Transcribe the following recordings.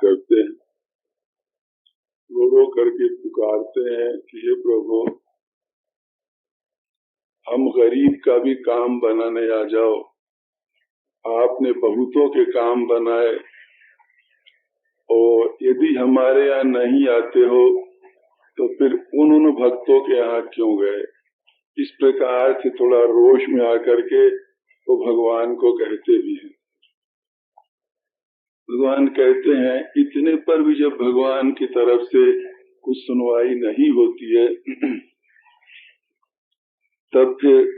करते हैं, रो रो करके पुकारते हैं कि हे प्रभु, हम गरीब का भी काम बनाने आ जाओ। आपने बहुतों के काम बनाए और यदि हमारे यहाँ नहीं आते हो तो फिर उन भक्तों के यहाँ क्यों गए। इस प्रकार से थोड़ा रोष में आकर के वो भगवान को कहते भी हैं। भगवान कहते हैं इतने पर भी जब भगवान की तरफ से कुछ सुनवाई नहीं होती है तब फिर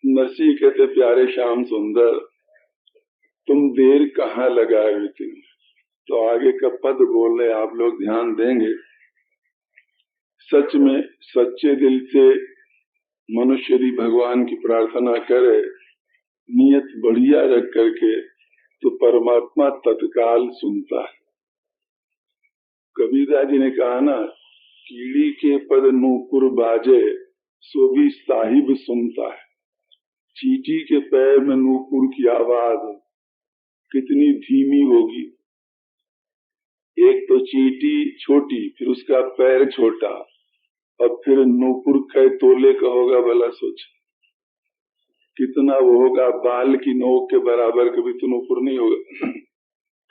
नरसिंह कहते प्यारे श्याम सुंदर, तुम देर कहाँ लगाए हुए थे। तो आगे का पद बोलने आप लोग ध्यान देंगे। सच में सच्चे दिल से मनुष्य यदि भगवान की प्रार्थना करे, नियत बढ़िया रख करके, तो परमात्मा तत्काल सुनता है। कबीरदास जी ने कहा ना, कीड़ी के पद नूपुर बाजे सो भी साहिब सुनता है। चींटी के पैर में नूपुर की आवाज कितनी धीमी होगी। एक तो चींटी छोटी, फिर उसका पैर छोटा, और फिर नूपुर कै तोले का होगा, भला सोच कितना वो होगा। बाल की नोक के बराबर कभी तो नूपुर नहीं होगा।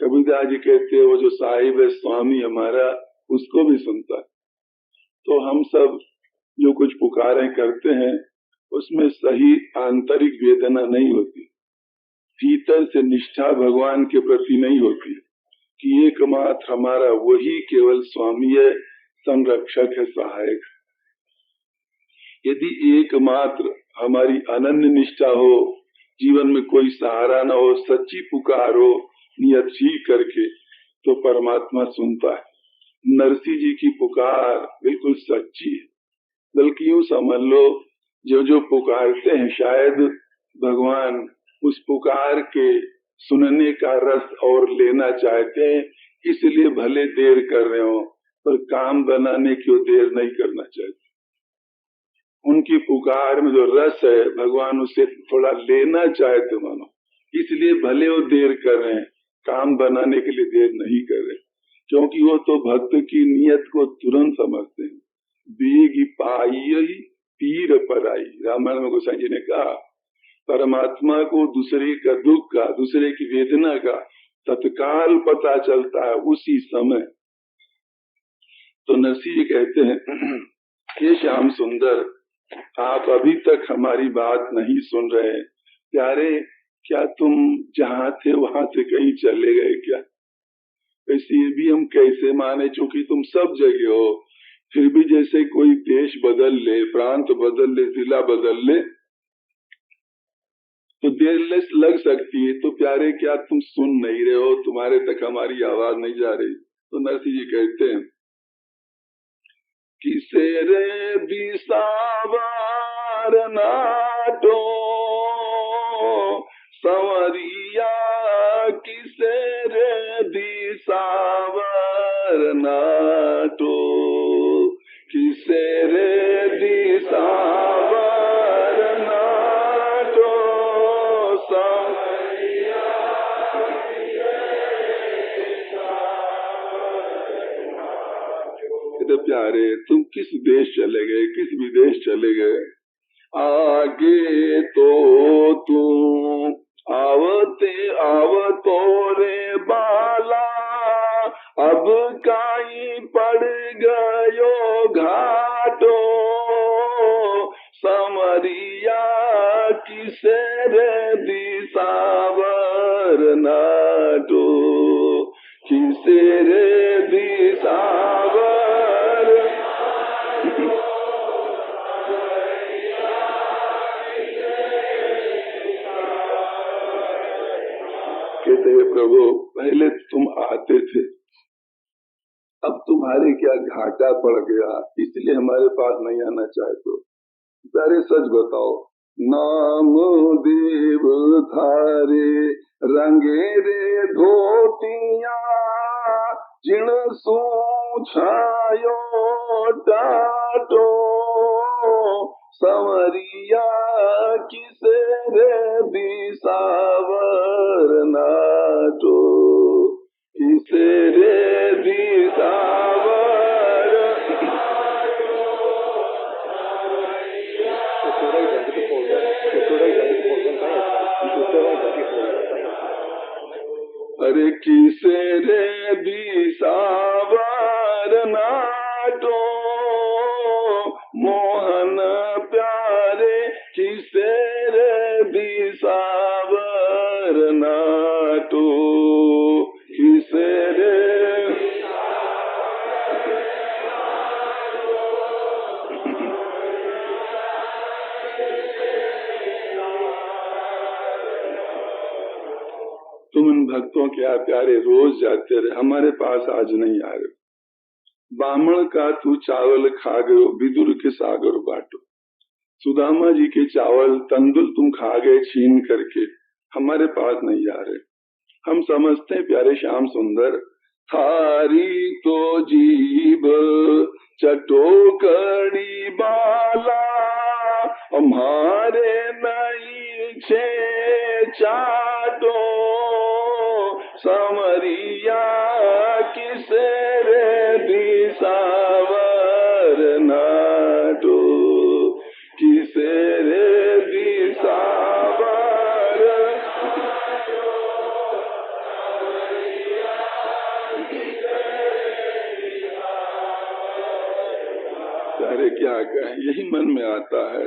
कबीरदास जी कहते हैं वो जो साहिब है स्वामी हमारा, उसको भी सुनता है। तो हम सब जो कुछ पुकारें करते हैं उसमें सही आंतरिक वेदना नहीं होती, भीतर से निष्ठा भगवान के प्रति नहीं होती कि एकमात्र हमारा वही केवल स्वामी है, संरक्षक है, सहायक है। यदि एकमात्र हमारी अनन्य निष्ठा हो, जीवन में कोई सहारा न हो, सच्ची पुकार हो नियत जी करके, तो परमात्मा सुनता है। नरसिंह जी की पुकार बिल्कुल सच्ची है। बल्कि यूं समझ लो, जो जो पुकारते हैं शायद भगवान उस पुकार के सुनने का रस और लेना चाहते हैं, इसलिए भले देर कर रहे हो, पर काम बनाने की देर नहीं करना चाहते। उनकी पुकार में जो रस है भगवान उससे थोड़ा लेना चाहते मानो, इसलिए भले वो देर कर रहे हैं, काम बनाने के लिए देर नहीं कर रहे, क्योंकि वो तो भक्त की नियत को तुरंत समझते हैं। बेगी पाई तीर पर आई, रामायण में गोसाई जी ने कहा, परमात्मा को दूसरे का दुख का, दूसरे की वेदना का तत्काल पता चलता है उसी समय। तो नरसिंह जी कहते हैं हे श्याम सुंदर, आप अभी तक हमारी बात नहीं सुन रहे। प्यारे, क्या तुम जहाँ थे वहां से कहीं चले गए क्या? वैसे ये भी हम कैसे माने, चूंकि तुम सब जगह हो, फिर भी जैसे कोई देश बदल ले, प्रांत बदल ले, जिला बदल ले, तो देर लग सकती है। तो प्यारे, क्या तुम सुन नहीं रहे हो? तुम्हारे तक हमारी आवाज नहीं जा रही? तो नरसिंह जी कहते हैं किसे रे बिसावार नाटो संवरिया, किसे रे दिसावर नाटो, किसे रे दिसावर नाटो संवरिया। तो प्यारे, तुम किस देश चले गए, किस विदेश चले गए? आगे तो तुम आवते आवतो रे बाला, अब काई पड़ गयो घाटो समरिया, किसे रे दिसावर नाटो, किसे रे दिसावर। कहते हैं प्रभु, पहले तुम आते थे, अब तुम्हारे क्या घाटा पड़ गया, इसलिए हमारे पास नहीं आना चाहते। प्यारे सच बताओ, नाम देव धारे रंगे रे धोतिया, जिण सू छायो टाटो संवरिया, किसे रे दिसावर नाटो, किसे किसे रे दिसावर नाटो मोहन प्यारे किसे रे दिसावर नाटो किसे रे तुम इन भक्तों के यहाँ प्यारे रोज जाते रहे, हमारे पास आज नहीं आ रहे। बामण का तू चावल खा गयो विदुर के सागर बाटो। सुदामा जी के चावल तंदुल तुम खा गए छीन करके, हमारे पास नहीं आ रहे। हम समझते हैं प्यारे श्याम सुंदर थारी तो जीभ चटोकड़ी बाला हमारे नहीं छे चाटो समरिया किसे रे दिसावर नाटो किसे रे दिसावर अरे क्या कहें, यही मन में आता है।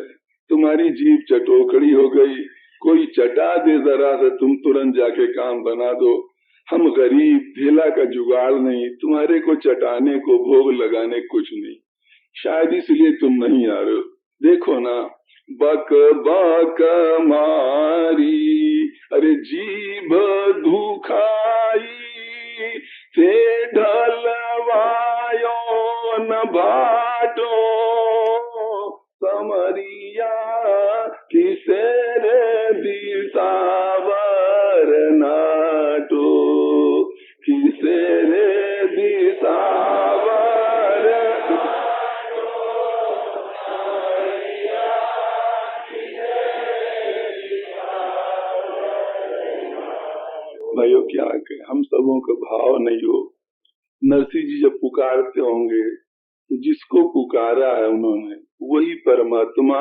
तुम्हारी जीभ चटोकड़ी हो गई, कोई चटा दे जरा से तुम तुरंत जाके काम बना दो। हम गरीब, ढेला का जुगाड़ नहीं, तुम्हारे को चटाने को भोग लगाने कुछ नहीं, शायद इसलिए तुम नहीं आ रहे हो। देखो ना बक बक मारी अरे जीभ दुखाई थे ढलवायो न भाटो समरिया किसे रे दिसावर नाटो किसे रे दिसावर भाइयों क्या कहें, हम सबों का भाव नहीं हो। नरसिंह जी जब पुकारते होंगे तो जिसको पुकारा है उन्होंने वही परमात्मा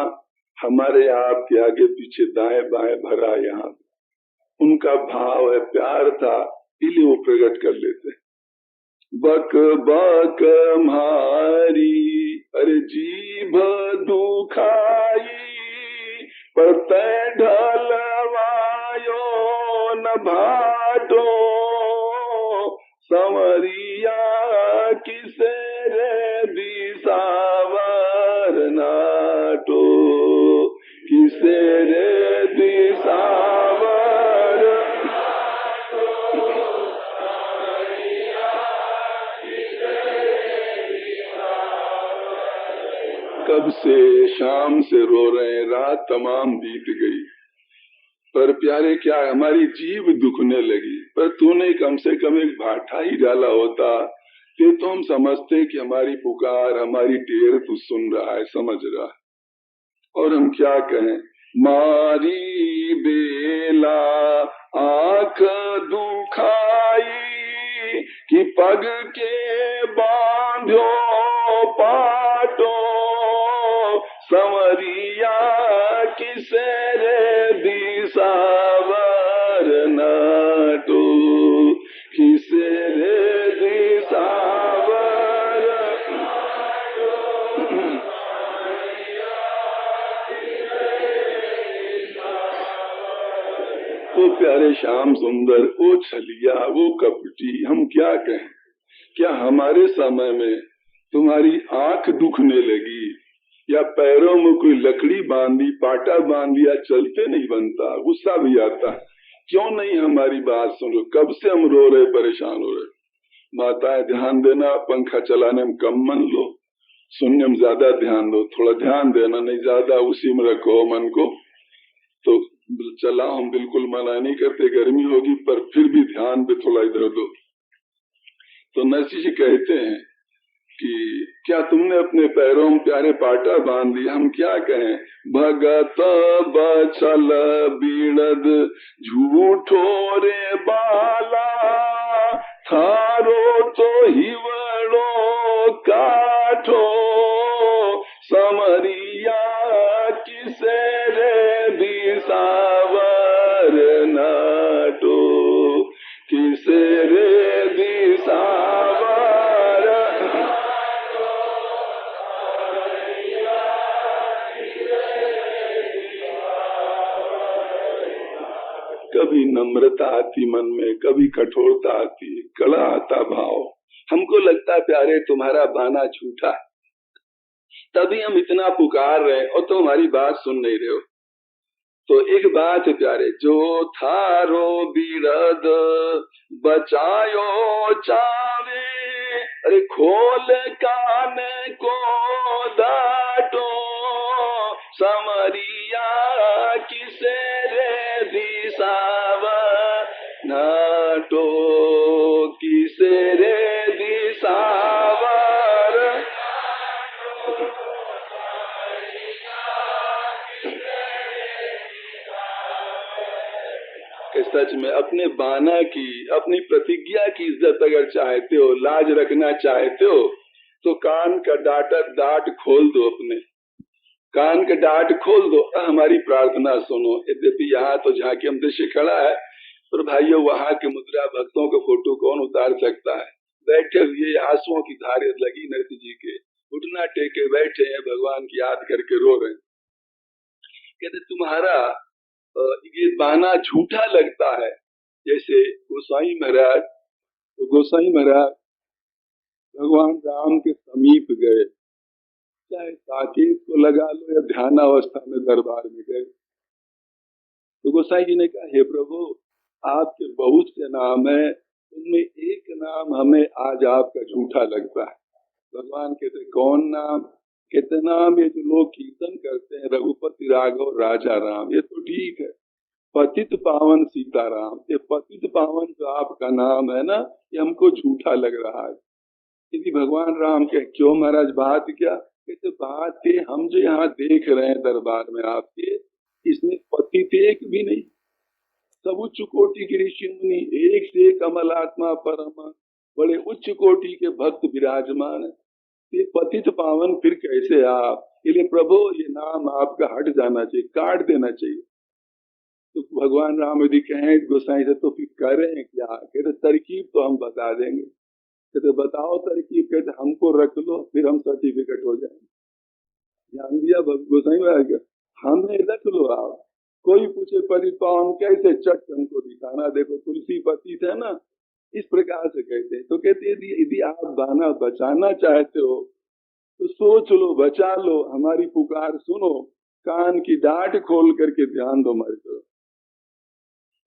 हमारे आपके आगे पीछे दाएं बाएं भरा। यहाँ उनका भाव है, प्यार था, इसलिए वो प्रकट कर लेते। बक बक मारी अरे जीभ दुखाई पर तै ढलवायो न भाटो समरिया किसे रे दिसावर नाटो किसे रे दिसावर कब से शाम से रो रहे हैं, रात तमाम बीत गई, पर प्यारे क्या हमारी जीभ दुखने लगी। पर तूने कम से कम एक भाठा ही डाला होता तो हम समझते कि हमारी पुकार हमारी टेर तू सुन रहा है, समझ रहा है। और हम क्या कहें, मारी बेला आंख दुखाई कि पग के बांधो पाटो संवरिया किसे रे दिसावर नाटो किसे रे दिसावर तो प्यारे श्याम सुंदर, वो छलिया, वो कपटी, हम क्या कहें। क्या हमारे समय में तुम्हारी आंख दुखने लगी या पैरों में कोई लकड़ी बांधी, पाटा बांध दिया, चलते नहीं बनता, गुस्सा भी आता, क्यों नहीं हमारी बात सुनो। कब से हम रो रहे, परेशान हो रहे। माताएं ध्यान देना, पंखा चलाने में कम मन लो, सुनने में ज्यादा ध्यान दो, थोड़ा ध्यान देना, नहीं ज्यादा उसी में रखो मन को। तो चला, हम बिल्कुल मना नहीं करते, गर्मी होगी, पर फिर भी ध्यान पे थोड़ा इधर दो। तो नरसिंह जी कहते हैं कि क्या तुमने अपने पैरों में प्यारे पाटा बांध दिया। हम क्या कहें, भगत बछल बीड़द झूठो रे बाला थारो तो हिवड़ो काठो समरिया किसे रे दिसावर नाटो किसे रे सरलता आती मन में, कभी कठोरता आती, कड़ा आता भाव। हमको लगता है प्यारे तुम्हारा बाना झूठा है, तभी हम इतना पुकार रहे हैं और तुम हमारी बात सुन नहीं रहे हो। तो एक बात है प्यारे, जो थारो बिरद बचायो चावे, अरे खोल कान को दाटो, समरिया किसे रे दिसाव नाटो, किसे रे दिसावर। सच में अपने बाना की, अपनी प्रतिज्ञा की इज्जत अगर चाहते हो, लाज रखना चाहते हो, तो कान का डाट खोल दो, अपने कान का डाट खोल दो, हमारी प्रार्थना सुनो। यद्यपि यहाँ तो झांकी हम दृश्य खड़ा है, पर भाइयों वहां के मुद्रा भक्तों के फोटो कौन उतार सकता है? बैठे हुए आंसुओं की धारे लगी नरसिंह जी के, घुटना टेके बैठे हैं, भगवान की याद करके रो रहे हैं। कहते तुम्हारा ये बाना झूठा लगता है। जैसे गोसाई महाराज, तो गोसाई महाराज भगवान राम के समीप गए, चाहे साकेत को लगा लो या ध्यान अवस्था में दरबार में गए, तो गोसाई जी ने कहा हे प्रभु, आपके बहुत से नाम है, उनमें एक नाम हमें आज आपका झूठा लगता है। भगवान कहते कौन नाम? कहते नाम ये जो लोग कीर्तन करते हैं, रघुपति राघव राजा राम, ये तो ठीक है, पतित पावन सीताराम, ये पतित पावन जो आपका नाम है ना, ये हमको झूठा लग रहा है। यदि भगवान राम के क्यों महाराज, बात क्या? कहते बात के हम जो यहाँ देख रहे हैं दरबार में आपके, इसमें पतित एक भी नहीं, सब उच्च कोटि के ऋषि मुनि, एक से एक कमलात्मा परम, बड़े उच्च कोटि के भक्त विराजमान है। ये पतित पावन फिर कैसे आप? इसलिए प्रभु ये नाम आपका हट जाना चाहिए, काट देना चाहिए। तो भगवान राम यदि कहें गोसाई से तो फिर करें क्या? कहते तरकीब तो हम बता देंगे। कहते बताओ तरकीब। कहते हमको रख लो, फिर हम सर्टिफिकेट हो जाएंगे। ध्यान दिया गोसाई महाराज, हमें रख लो आप। कोई पूछे पतित पावन कैसे, चट हमको दिखाना, देखो तुलसी पतित है ना, इस प्रकार से कहते हैं। तो कहते यदि आप दाना बचाना चाहते हो तो सोच लो, बचा लो, हमारी पुकार सुनो, कान की डांट खोल करके ध्यान दो मर करो।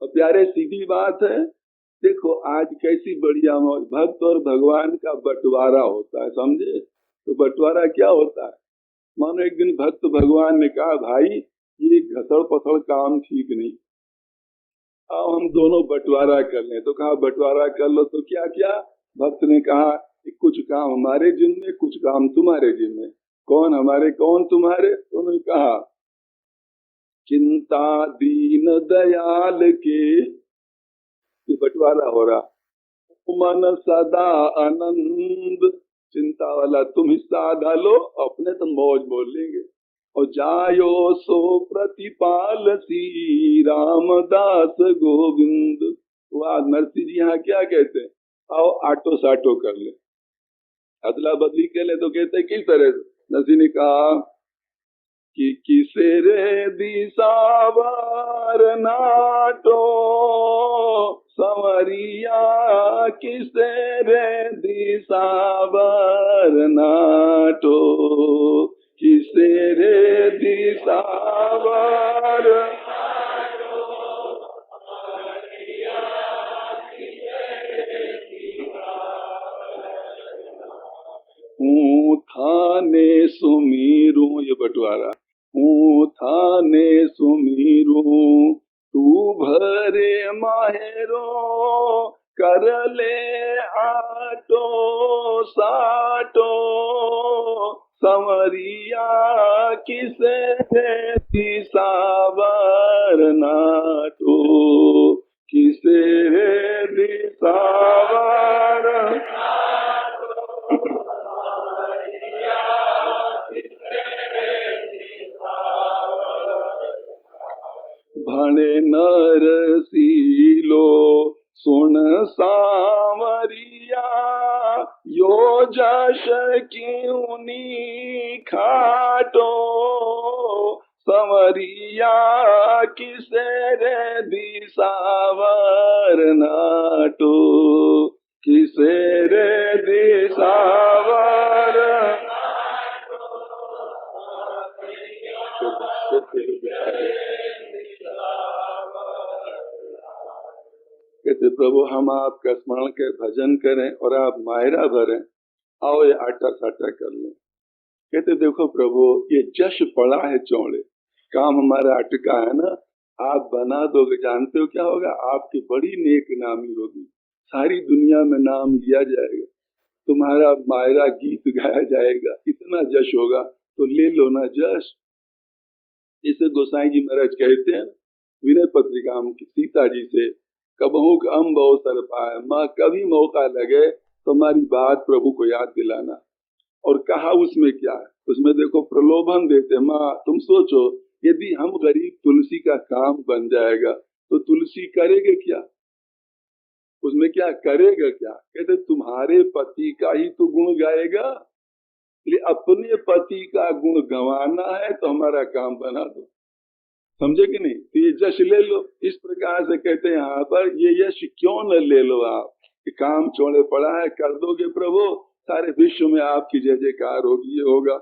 और प्यारे सीधी बात है, देखो आज कैसी बढ़िया मौज, भक्त और भगवान का बंटवारा होता है, समझे? तो बंटवारा क्या होता है? मानो एक दिन भक्त भगवान ने कहा भाई ये घसड़ पसड़ काम ठीक नहीं, आओ हम दोनों बंटवारा कर लें। तो कहा बंटवारा कर लो। तो क्या क्या? भक्त ने कहा कुछ काम हमारे जिम्मे, कुछ काम तुम्हारे जिम्मे। कौन हमारे कौन तुम्हारे? तो उन्होंने कहा चिंता दीन दयाल के, ये बंटवारा हो रहा। मन सदा आनंद, चिंता वाला तुम हिस्सा डालो, अपने तो मौज बोल लेंगे। और जायो सो प्रतिपाल सी रामदास गोविंद। वह नरसिंह जी यहाँ क्या कहते हैं? आओ आटो साटो कर ले, अदला बदली कर ले। तो कहते किस तरह से? नरसिंह ने कहा कि किसे रे दिसावर नाटो, संवरिया किसे रे दिसावर नाटो, किसे रे दिसावर। थाने सुमीरू, ये बंटवारा, थाने सुमीरू तू भरे माहेरो, कर ले आटो साटो, संवरिया किसे रे सावर नाटो, किसे रे सावर। भणे नरसीलो सुन सावरिया, यो जश क्यूनी खाटो, संवरिया किसे रे दिसावर प्रभु हम आपका स्मरण कर भजन करें और आप मायरा भरें, आओ ये आटा साटा कर लें। कहते देखो प्रभु ये जश पड़ा है चौड़े, काम हमारा अटका है ना, आप बना दोगे। जानते हो क्या होगा? आपकी बड़ी नेक नामी होगी, सारी दुनिया में नाम लिया जाएगा, तुम्हारा मायरा गीत गाया जाएगा, इतना जश होगा। तो ले लो ना जश। इसे गोसाई जी महाराज कहते हैं विनय पत्रिका में सीता जी से, कबहू अम्ब अवसर पाए माँ, कभी मौका लगे तो हमारी बात प्रभु को याद दिलाना। और कहा उसमें क्या है? उसमें देखो प्रलोभन देते, माँ तुम सोचो यदि हम गरीब तुलसी का काम बन जाएगा तो तुलसी करेगा क्या? उसमें क्या करेगा क्या? कहते तुम्हारे पति का ही तो गुण गाएगा, इसलिए अपने पति का गुण गंवाना है तो हमारा काम बना दो। समझे कि नहीं? तो ये यश ले लो। इस प्रकार से कहते हैं यहाँ पर, ये यश क्यों न ले लो आप, कि काम चौड़े पड़ा है, कर दोगे प्रभु, सारे विश्व में आपकी जय जयकार होगी, ये होगा।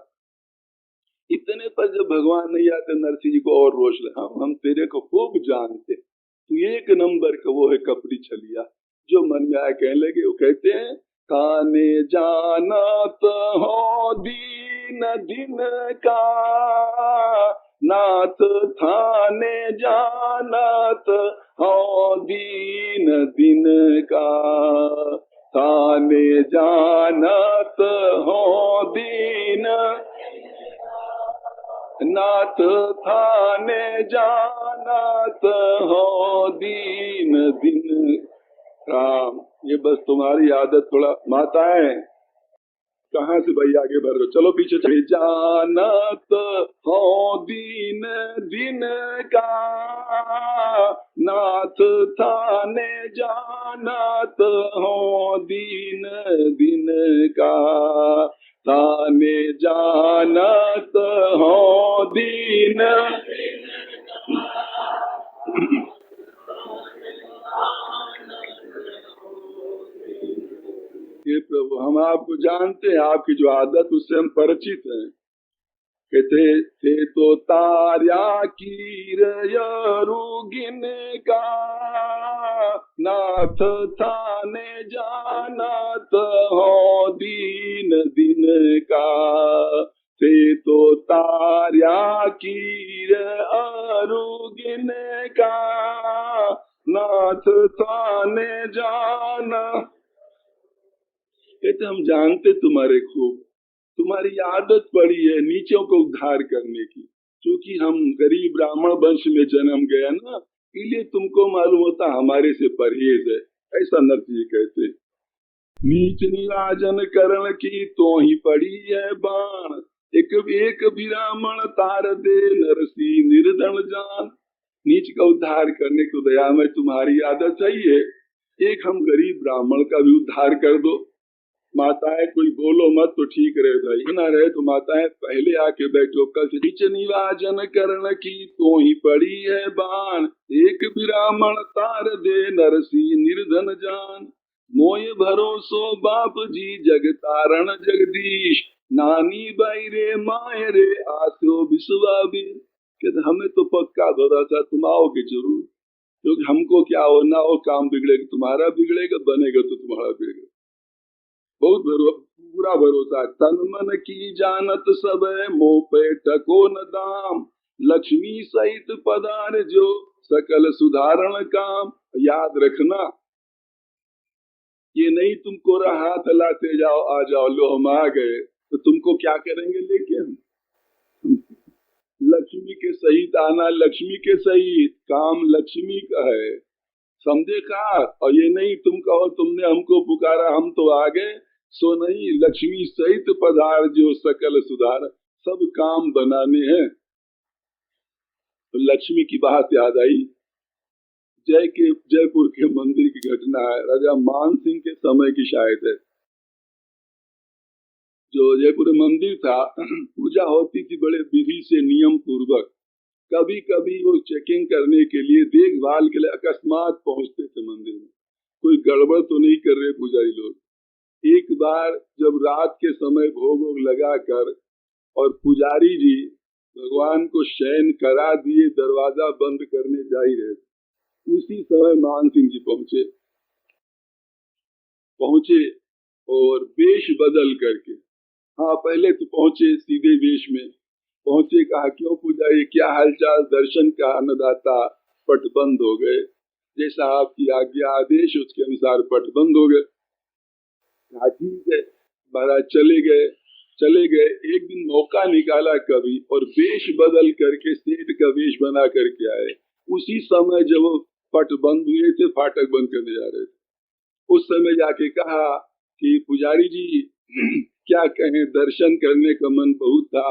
इतने पर जब भगवान नहीं आते नरसिंह जी को और रोष ले, हम तेरे को खूब जानते, तू एक नंबर का वो है कपड़ी छलिया, जो मन में आए कहने लगे। वो कहते हैं ताने जानत हो दीन दिन का, नाथ थाने जानत हो दीन दिन का, थाने जानत हो दीन, नाथ थाने जानत हो दीन दिन। राम ये बस तुम्हारी आदत, थोड़ा माताएं कहाँ से भाई आगे बढ़ रहे हो, चलो पीछे चले। जानत हो दीन दिन का, नाथ थाने जानत हो दीन दिन का, थाने जानत हो दीन। ये प्रभु हम आपको जानते हैं, आपकी जो आदत उससे हम परिचित हैं। कहते थे तो तार्या कीरयरुगिन का, नाथ थाने जानत हो दीन दिन का, थे तो तार्या कीर अरुगिन का, नाथ थाने जाना। कहते हम जानते तुम्हारे खूब, तुम्हारी आदत पड़ी है नीचों को उद्धार करने की, क्योंकि हम गरीब ब्राह्मण वंश में जन्म गया ना, इसलिए तुमको मालूम होता हमारे से परहेज है। ऐसा नरसिंह जी कहते, नीच निराजन करण की तो ही पड़ी है बाण, एक एक ब्राह्मण तार दे नरसिंह निर्धन जान। नीच का उद्धार करने को दया में तुम्हारी आदत सही है, एक हम गरीब ब्राह्मण का भी उद्धार कर दो। माताएं कोई बोलो मत तो ठीक रहे भाई, ना रहे तो माताएं पहले आके बैठो। कल से नीच निवाजन करण की तो ही पड़ी है बाण, एक ब्राह्मण तार दे नरसी निर्धन जान। मोय भरोसो बाप जी जग तारण जगदीश, नानी बाई रे माय रे आसो विश्वाबी। कहते हमें तो पक्का भरोसा तुम आओगे जरूर, क्योंकि हमको क्या हो ना हो काम बिगड़ेगा तुम्हारा बिगड़ेगा, बनेगा तो तुम्हारा बिगड़ेगा। बहुत पूरा भरोसा। तन मन की जानत सब मोह पे टको न दाम, लक्ष्मी सहित पदार जो सकल सुधारण काम। याद रखना ये नहीं तुमको हाथ लाते जाओ आ जाओ लो हम आ गए, तो तुमको क्या करेंगे लेके हम। लक्ष्मी के सहित आना, लक्ष्मी के सहित काम लक्ष्मी का है, समझे का। और ये नहीं तुम कहो तुमने हमको पुकारा हम तो आ गए, सो नहीं, लक्ष्मी सहित पधार जो सकल सुधार, सब काम बनाने हैं। तो लक्ष्मी की बात याद आई, जयपुर के मंदिर की घटना है, राजा मान सिंह के समय की शायद है। जो जयपुर मंदिर था पूजा होती थी बड़े विधि से नियम पूर्वक। कभी कभी वो चेकिंग करने के लिए देखभाल के लिए अकस्मात पहुंचते थे मंदिर में, कोई गड़बड़ तो नहीं कर रहे पुजारी लोग। एक बार जब रात के समय भोग वोग लगाकर और पुजारी जी भगवान को शयन करा दिए, दरवाजा बंद करने जा ही रहे, उसी समय मान सिंह जी पहुंचे। पहुंचे और वेश बदल करके, हाँ पहले तो पहुंचे सीधे वेश में पहुंचे, कहा क्यों पुजारी क्या हालचाल, दर्शन का अन्नदाता, पट बंद हो गए, जैसा आपकी आज्ञा आदेश उसके अनुसार पट बंद हो गए। कहा ठीक है महाराज, चले गए। एक दिन मौका निकाला कभी और वेश बदल करके सेठ का वेश बना करके आए। उसी समय जब वो पट बंद हुए थे, फाटक बंद करने जा रहे थे, उस समय जाके कहा कि पुजारी जी क्या कहें, दर्शन करने का मन बहुत था।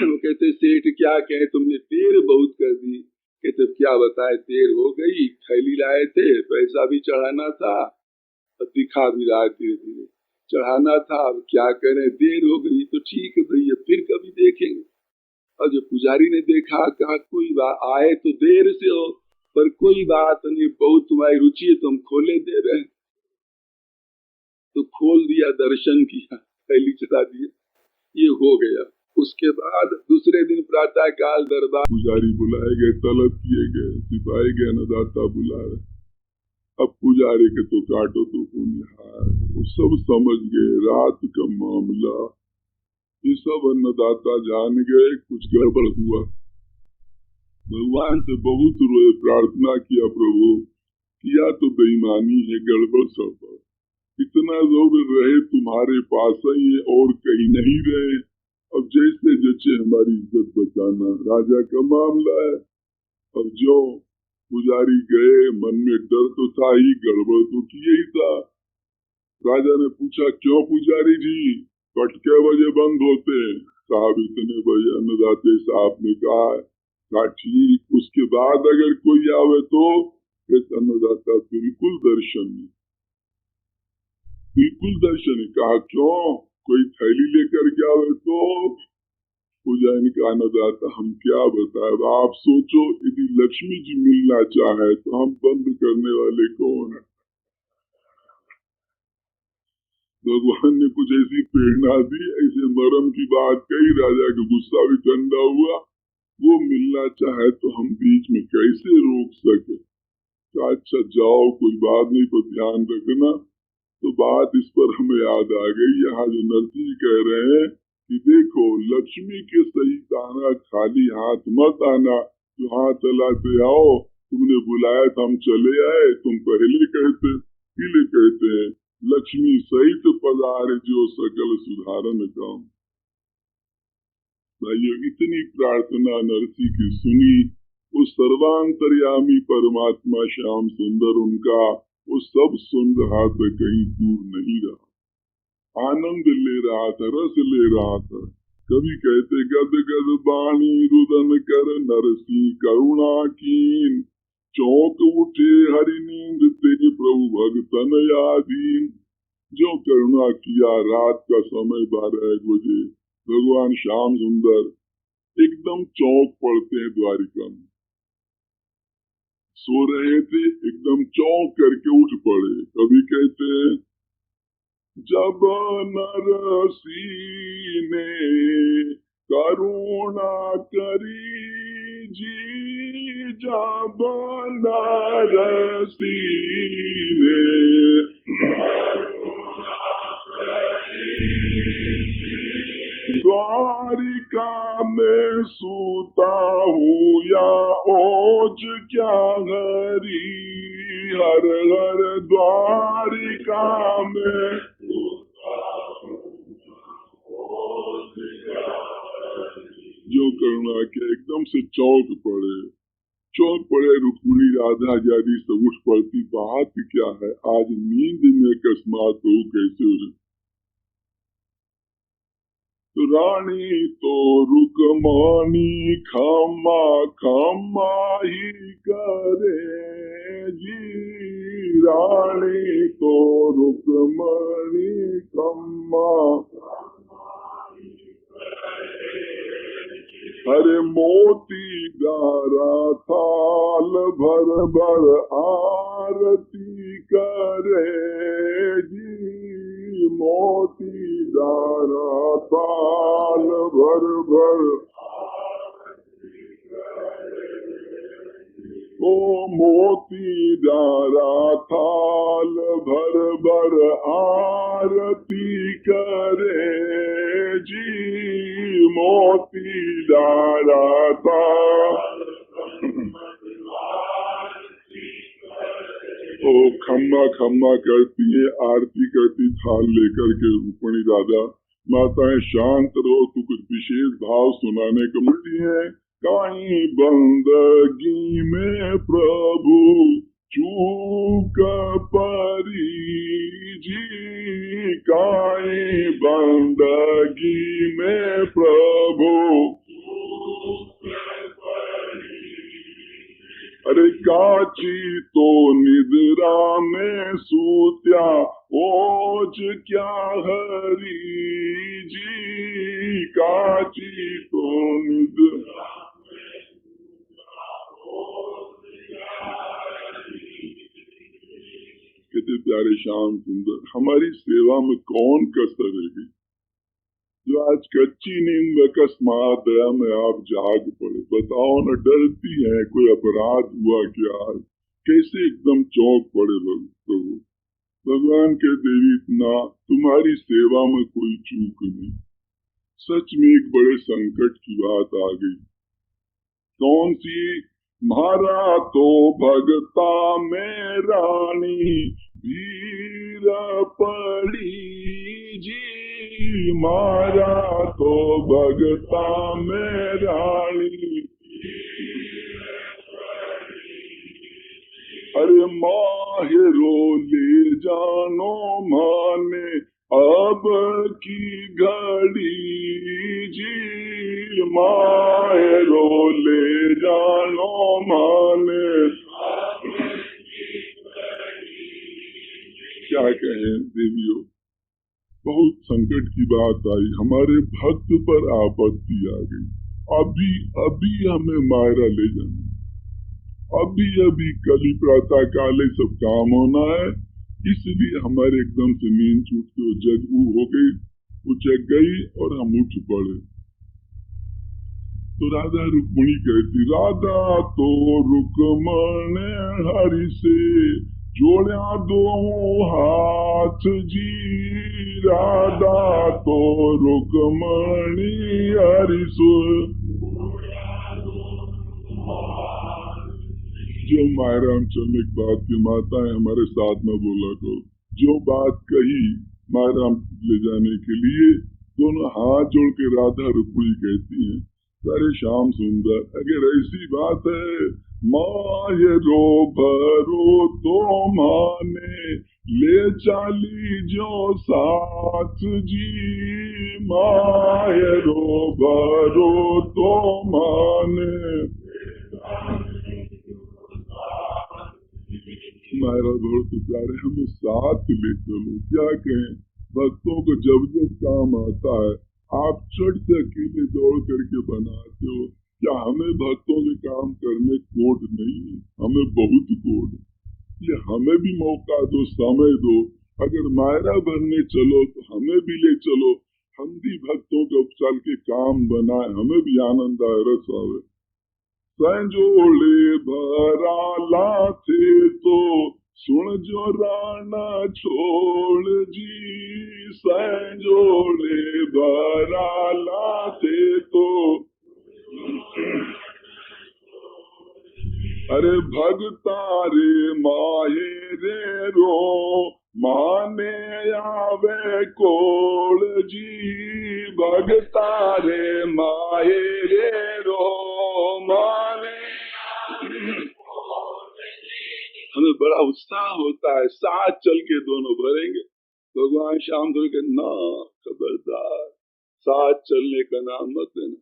वो कहते सेठ क्या कहें, तुमने देर बहुत कर दी। कहते क्या बताए, देर हो गई, थैली लाए थे, पैसा भी चढ़ाना था और दिखा भी रहा धीरे धीरे चढ़ाना था, अब क्या करें, देर हो गई तो ठीक है भैया फिर कभी देखेंगे। और जब पुजारी ने देखा, कहा कोई बात, आए तो देर से हो पर कोई बात नहीं, बहुत तुम्हारी रुचि है, तुम खोले दे रहे हैं। तो खोल दिया, दर्शन किया, थैली चढ़ा दिया, ये हो गया। उसके बाद दूसरे दिन प्रातः काल दरबार, पुजारी बुलाए गए, तलब किए गए, सिपाही गए, अन्नदाता बुला रहे। अब पुजारी के तो काटो तो पुण्य, वो सब समझ गए रात का मामला, ये सब अन्नदाता जान गए कुछ गड़बड़ हुआ। भगवान से बहुत रोए, प्रार्थना किया, प्रभु किया तो बेईमानी है, गड़बड़ सड़बड़, इतना लोग रहे तुम्हारे पास ही है और कहीं नहीं रहे, अब जैसे जैसे हमारी इज्जत बचाना, राजा का मामला है। अब जो पुजारी गए, मन में डर तो था ही, गड़बड़ तो किया ही था। राजा ने पूछा क्यों पुजारी जी, कट के बजे बंद होते हैं? साहब इतने बजे अन्नदाते साहब ने कहा ठीक, उसके बाद अगर कोई आवे तो अन्नदाता बिल्कुल दर्शन नहीं, बिल्कुल दर्शन नहीं। कहा क्यों, कोई थैली लेकर के आवे तो? पुजारी का अन्नदाता हम क्या बताए, आप सोचो यदि लक्ष्मी जी मिलना चाहे तो हम बंद करने वाले कौन है? भगवान ने कुछ ऐसी प्रेरणा दी, ऐसे मरम की बात कही, राजा का गुस्सा भी ठंडा हुआ। वो मिलना चाहे तो हम बीच में कैसे रोक सके? अच्छा जाओ कोई बात नहीं, तो ध्यान रखना। तो बात इस पर हमें याद आ गई, यहाँ जो नरसिंह कह रहे हैं कि देखो लक्ष्मी के सहित आना, खाली हाथ मत आना, जो हाथ चलाते आओ, तुमने बुलाया था हम चले आए, तुम पहले कहते, पहले कहते हैं लक्ष्मी सहित पधारे जो सकल सुधारन काम। भाइयों इतनी प्रार्थना नरसिंह की सुनी, उस सर्वांतर्यामी परमात्मा श्याम सुंदर उनका वो सब सुन रहा था, कहीं दूर नहीं रहा, आनंद ले रहा था, रस ले रहा था। कभी कहते गद गद बाणी रुदन कर नरसिंह करुणा कीन, चौंक उठे हरि नींद ते प्रभु भगतन यादीन। जो करुणा किया, रात का समय 12 बजे भगवान श्याम सुंदर एकदम चौंक पड़ते हैं, द्वारिका में सो रहे थे, एकदम चौंक करके उठ पड़े। कभी कहते हैं जब नरसी ने करुणा करी जी, जब नरसी ने द्वारिका में सूता हूँ या ओज क्या हरी, हर हर द्वारिका में जो करुणा के एकदम से चौंक पड़े रुक्मिणी राधा जारी सब उठ पड़ती। बात क्या है, आज नींद में अकस्मात हो कैसे हो? रानी तो रुकमानी खम्मा खम्मा ही करे जी, रानी तो रुकमानी खम्मा, हरे मोती गारा थाल भर भर आरती करे जी, मोती गारा थाल भर भर, ओ मोती प्यारा थाल भर भर आरती करे जी, मोती डारा थाल ओ खम्मा खम्मा करती है, आरती करती थाल लेकर के रुक्मिणी राधा। माताएं शांत रहो, तो कुछ विशेष भाव सुनाने को मिलती है। काई बंदगी में प्रभु चूक परी जी, काई बंदगी में प्रभु अरे काची तो निद्रा में सूत्या ओज क्या हरी जी, काची तो निद्रा कहते प्यारे श्याम सुंदर, हमारी सेवा में कौन कसर रह गई जो आज कच्ची नींद में अकस्मात दया में आप जाग पड़े। बताओ न, डरती है कोई अपराध हुआ क्या? आज कैसे एकदम चौंक पड़े प्रभु। भगवान के देवी, इतना तुम्हारी सेवा में कोई चूक नहीं। सच में एक बड़े संकट की बात आ गई। कौन सी? मारा तो भगता में रानी वीर पड़ी जी, मारा तो भगता में रानी। अरे माहिरो ले जानो माने अब की घड़ी जी, माहिरो ले जानो माने। क्या कहें देवियों, बहुत संकट की बात आई, हमारे भक्त पर आपत्ति आ गई। अभी हमें मायरा ले जाना, अभी कल प्रातः काले सब काम होना है, इसलिए हमारे एकदम से नींद छूट के जगू हो गई, वो जग गई और हम उठ पड़े। तो राधा रुक्मिणी कहती, राधा तो रुक्मण हरि से जोड़ा दो हाथ जी, राधा तो रुक्मणी हरि से जो मायराम चलने की बात की माताएं हमारे साथ में बोला करो, जो बात कही मायराम ले जाने के लिए, दोनों हाथ जोड़ के राधा रुक्मिणी कहती हैं, सारे श्याम सुंदर, अगर ऐसी बात है मायरो भरो तो माने ले चाली जो साथ जी, मायरो भरो तो माने। मायरा भरो तो प्यारे हमें साथ ले चलो। क्या कहें, भक्तों को जब जब काम आता है आप चट से अकेले दौड़ करके बनाते हो। क्या हमें भक्तों के काम करने कोड नहीं, हमें बहुत कोड। ये हमें भी मौका दो, समय दो। अगर मायरा भरने चलो तो हमें भी ले चलो, हम भी भक्तों के उपचार के काम बनाए, हमें भी आनंद आए, रस आवे। संजोले भरा लाथे तो सुन जो राणा छोड़ जी, संजोले भरा लाथे तो। अरे भगतारे माहे रे रो माने आवे कोल जी, भगतारे माहे रे रो माने। हमें बड़ा उत्साह होता है, साथ चल के दोनों भरेंगे। भगवान श्याम सुंदर के ना, खबरदार साथ चलने का नाम मत लेना।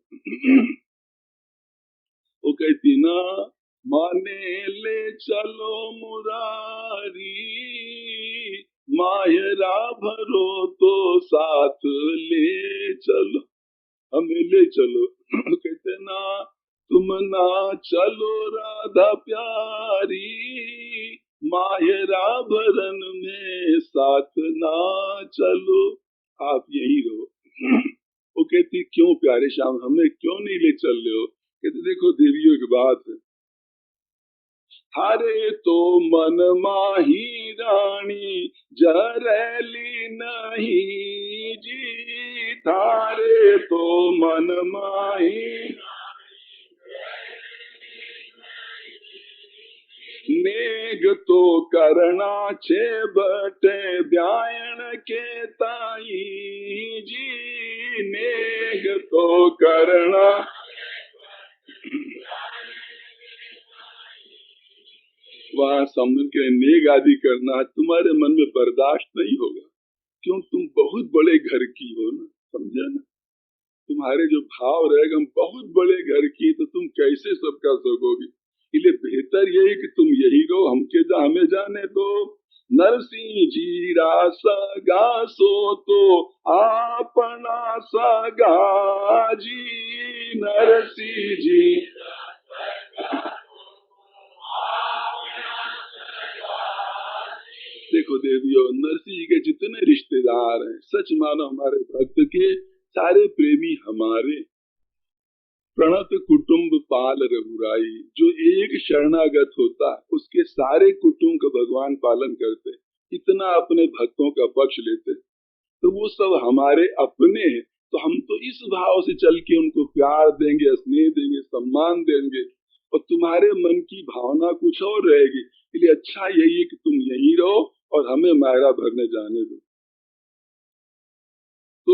वो कहती ना, माने ले चलो मुरारी, मायरा भरो तो साथ ले चलो, हमें ले चलो। कहते ना, तुम ना चलो राधा प्यारी, मायरा भरन में साथ ना चलो, आप यही रहो। वो कहती क्यों प्यारे श्याम, हमें क्यों नहीं ले चल रहे हो? कहते देखो देवियों की बात है, हारे तो मन माही रानी जरैली नहीं जी, थारे तो मन माही नेग तो करना छे बटे ब्यायण के ताई जी, नेग तो करना। वहां समझ के नेग आदि करना तुम्हारे मन में बर्दाश्त नहीं होगा, क्यों? तुम बहुत बड़े घर की हो ना, समझे ना? तुम्हारे जो भाव रहेगा हम बहुत बड़े घर की, तो तुम कैसे सबका सकोगी? इसलिए बेहतर यही कि तुम यही रहो, हमके हमें जाने दो। नरसिंह जी रासा गासो तो आपना सगा जी, नरसिंह जी। देखो देवियों, नरसिंह जी के जितने रिश्तेदार हैं, सच मानो हमारे भक्त के सारे प्रेमी हमारे। प्रणत कुटुंब पाल रघुराई, जो एक शरणागत होता उसके सारे कुटुंब का भगवान पालन करते, इतना अपने भक्तों का पक्ष लेते, तो वो सब हमारे अपने। तो हम तो इस भाव से चल के उनको प्यार देंगे, स्नेह देंगे, सम्मान देंगे, और तुम्हारे मन की भावना कुछ और रहेगी। इसलिए अच्छा यही है कि तुम यहीं रहो और हमें मायरा भरने जाने दो। तो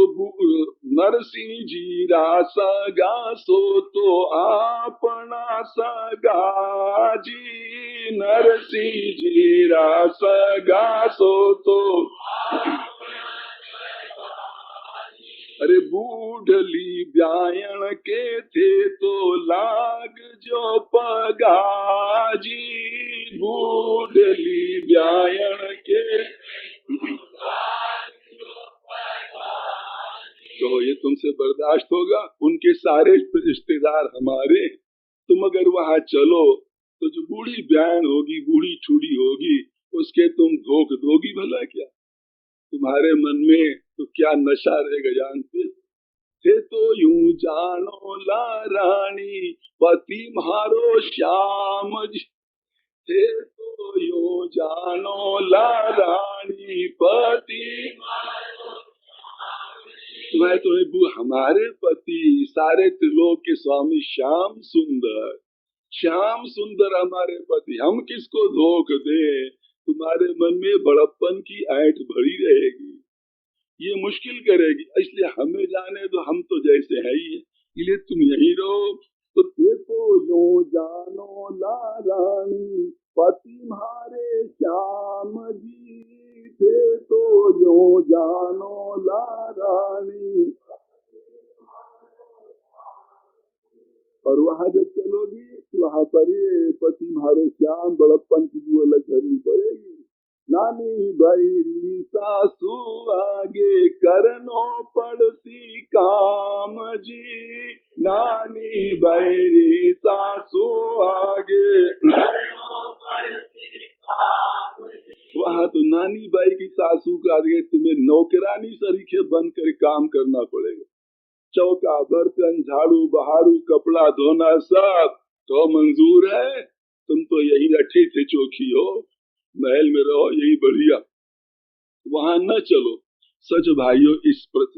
नरसिंह जी रासा गासो तो आपना सगा जी, नरसिंह जी रासा गासो तो। अरे बूढ़ली ब्यायण के थे तो लाग जो पगा जी, बूढ़ली ब्यायण के। तो ये तुमसे बर्दाश्त होगा? उनके सारे रिश्तेदार हमारे, तुम अगर वहां चलो तो जो बूढ़ी ब्यान होगी, बूढ़ी छुड़ी होगी, उसके तुम धोख दोगी भला क्या? तुम्हारे मन में तो क्या नशा रहेगा जानते थे? तो यूं जानो ला रानी पति मारो श्याम जी, थे तो यूं जानो ला रानी पति। तुम्हें हमारे पति सारे त्रिलोक के स्वामी श्याम सुंदर, श्याम सुंदर हमारे पति, हम किसको धोख दे? तुम्हारे मन में बड़प्पन की ऐंठ भरी रहेगी, ये मुश्किल करेगी। इसलिए हमें जाने दो, हम तो जैसे है ही है। इसलिए तुम यही रहो। तो देखो यो जानो ला रानी पति मारे श्याम जी, थे तो यो जानो ला रानी। और वहां जब चलोगी तो वहां पर ये पति मारे श्याम बड़प्पन की वो अलग करनी पड़ेगी। नानी भैरी सासू आगे करनो पड़ती काम जी, नानी भैरी सासू आगे। वहाँ तो नानी बाई की सासू का आगे तुम्हें नौकरानी सरीखे बन कर काम करना पड़ेगा। चौका बर्तन झाड़ू बहारू कपड़ा धोना सब तो मंजूर है। तुम तो यही रखे थे चौकी हो, महल में रहो, यही बढ़िया, वहां न चलो। सच भाइयों,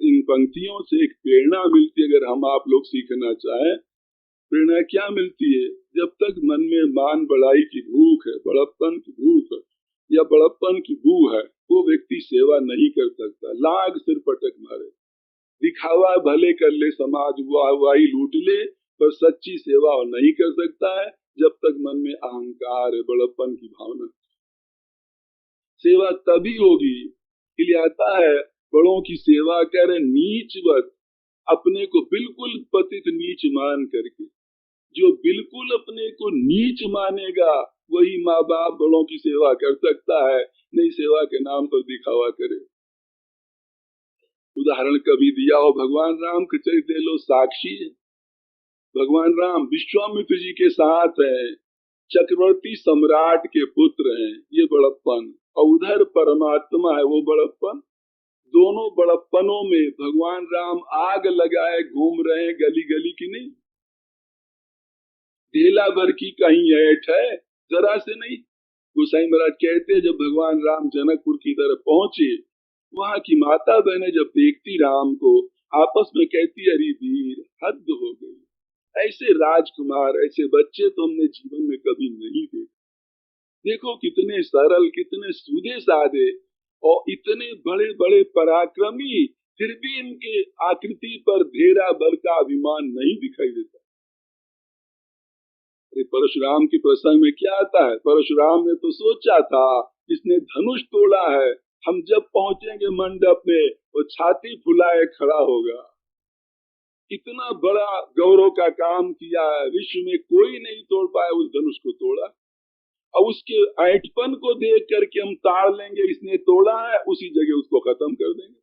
इन पंक्तियों से एक प्रेरणा मिलती है। अगर हम आप लोग सीखना चाहें, प्रेरणा क्या मिलती है? जब तक मन में मान बढ़ाई की भूख है, बड़प्पन की भूख है या बड़प्पन की बू है, वो व्यक्ति सेवा नहीं कर सकता। लाग सिर पटक मारे, दिखावा भले कर ले, समाज वाही लूट ले, पर सच्ची सेवा नहीं कर सकता है जब तक मन में अहंकार है, बड़प्पन की भावना। सेवा तभी होगी, इसलिए आता है बड़ों की सेवा करे नीचवत, अपने को बिल्कुल पतित नीच मान करके। जो बिल्कुल अपने को नीच मानेगा वही माँ बाप बड़ों की सेवा कर सकता है, नहीं सेवा के नाम पर दिखावा करे। उदाहरण कभी दिया हो, भगवान राम के चरित्र ले लो, साक्षी है। भगवान राम विश्वामित्र जी के साथ है, चक्रवर्ती सम्राट के पुत्र हैं, ये बड़प्पन, और उधर परमात्मा है, वो बड़प्पन। दोनों बड़प्पनों में भगवान राम आग लगाए घूम रहे हैं गली गली की नहीं, ढेला भर की कहीं ऐठ है जरा से नहीं। गोसाई महाराज कहते हैं, जब भगवान राम जनकपुर की तरफ पहुंचे, वहां की माता बहनें जब देखती राम को, आपस में कहती, अरे वीर, हद हो गई, ऐसे राजकुमार, ऐसे बच्चे तो हमने जीवन में कभी नहीं देखे। देखो कितने सरल, कितने सीधे साधे और इतने बड़े बड़े पराक्रमी, फिर भी इनके आकृति पर धेरा बल का अभिमान नहीं दिखाई देता। परशुराम के प्रसंग में क्या आता है, परशुराम ने तो सोचा था इसने धनुष तोड़ा है, हम जब पहुंचेंगे मंडप में वो छाती फुलाए खड़ा होगा। इतना बड़ा गौरव का काम किया है, विश्व में कोई नहीं तोड़ पाया, उस धनुष को तोड़ा। और उसके ऐंठपन को देख करके हम ताड़ लेंगे, इसने तोड़ा है, उसी जगह उसको खत्म कर देंगे।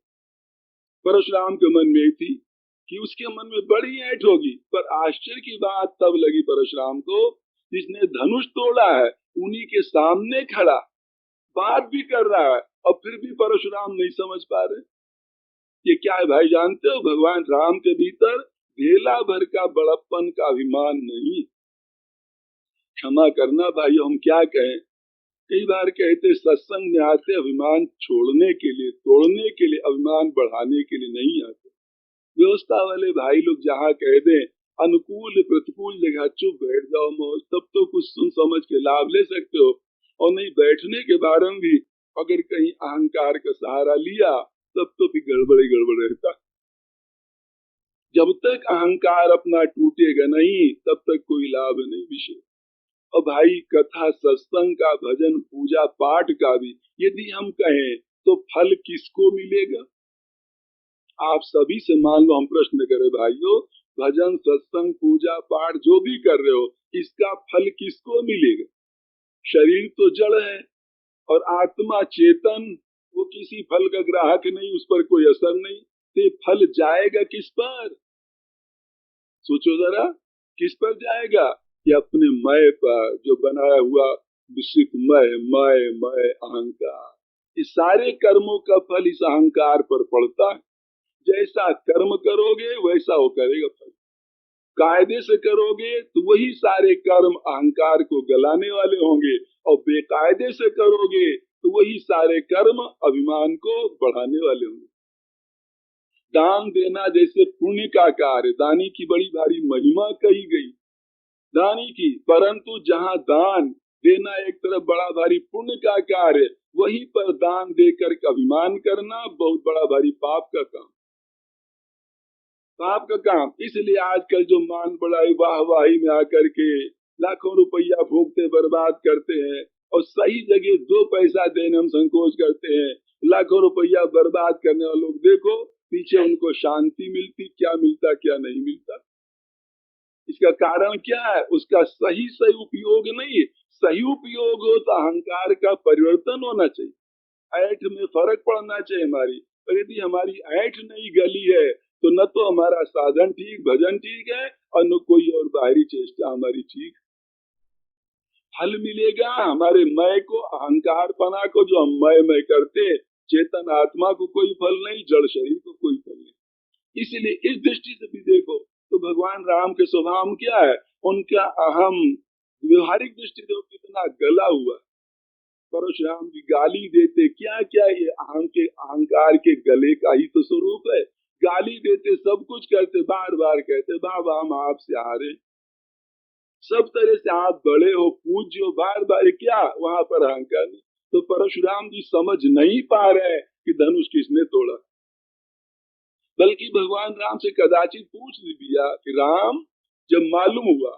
परशुराम के मन में थी कि उसके मन में बड़ी ऐंठ होगी, पर आश्चर्य की बात तब लगी परशुराम को, जिसने धनुष तोड़ा है उन्हीं के सामने खड़ा बात भी कर रहा है, और फिर भी परशुराम नहीं समझ पा रहे ये क्या है। भाई जानते हो, भगवान राम के भीतर ढेला भर का बड़प्पन का अभिमान नहीं। क्षमा करना भाई, हम क्या कहें, कई बार कहते सत्संग में आते अभिमान छोड़ने के लिए, तोड़ने के लिए, अभिमान बढ़ाने के लिए नहीं आते। व्यवस्था वाले भाई लोग जहाँ कह दें अनुकूल प्रतिकूल जगह चुप बैठ जाओ मौज, तब तो कुछ सुन समझ के लाभ ले सकते हो। और नहीं बैठने के बारे में भी अगर कहीं अहंकार का सहारा लिया तब तो भी गड़बड़ गड़बड़ रहता। जब तक अहंकार अपना टूटेगा नहीं तब तक कोई लाभ नहीं विषय। और भाई कथा सत्संग का, भजन पूजा पाठ का भी यदि हम कहें तो फल किसको मिलेगा। आप सभी से मान लो हम प्रश्न करें, भाइयों भजन सत्संग पूजा पाठ जो भी कर रहे हो, इसका फल किसको मिलेगा। शरीर तो जड़ है और आत्मा चेतन, वो किसी फल का ग्राहक नहीं, उस पर कोई असर नहीं, तो फल जाएगा किस पर, सोचो जरा, किस पर जाएगा। ये अपने मैं पर, जो बनाया हुआ विशिष्ट मैं अहंकार, इस सारे कर्मों का फल इस अहंकार पर पड़ता है। जैसा कर्म करोगे वैसा वो करेगा फल। कायदे से करोगे तो वही सारे कर्म अहंकार को गलाने वाले होंगे, और बेकायदे से करोगे तो वही सारे कर्म अभिमान को बढ़ाने वाले होंगे। दान देना जैसे पुण्य का कार्य, दानी की बड़ी भारी महिमा कही गई दानी की, परंतु जहाँ दान देना एक तरफ बड़ा भारी पुण्य का कार्य, वहीं पर दान देकर अभिमान करना बहुत बड़ा भारी पाप का काम, पाप का काम। इसलिए आजकल जो मान बढ़ाई वाहवाही में आकर के लाखों रुपया फूकते बर्बाद करते हैं, और सही जगह 2 पैसा देने हम संकोच करते हैं, लाखों रुपया बर्बाद करने वाले लोग देखो पीछे उनको शांति मिलती, क्या मिलता क्या नहीं मिलता। इसका कारण क्या है, उसका सही सही उपयोग नहीं। सही उपयोग हो तो अहंकार का परिवर्तन होना चाहिए, ऐठ में फर्क पड़ना चाहिए हमारी। और यदि हमारी ऐठ नहीं गली है तो न तो हमारा साधन ठीक, भजन ठीक है, और न कोई और बाहरी चेष्टा हमारी ठीक। फल मिलेगा हमारे मैं को, अहंकार पना को, जो हम मैं करते, चेतन आत्मा को कोई फल नहीं, जड़ शरीर को कोई फल नहीं। इसलिए इस दृष्टि से भी देखो तो भगवान राम के स्वभाव क्या है, उनका अहम व्यवहारिक दृष्टि से कितना गला हुआ। परशुराम जी गाली देते, क्या क्या ये अहंकार के गले का ही तो स्वरूप है। गाली देते, सब कुछ करते, बार बार कहते बाबा हम आपसे हारे, सब तरह से आप बड़े हो, पूज्य, बार बार क्या वहां पर अहंकार नहीं। तो परशुराम जी समझ नहीं पा रहे कि धनुष किसने तोड़ा, बल्कि भगवान राम से कदाचित पूछ लिया कि राम, जब मालूम हुआ,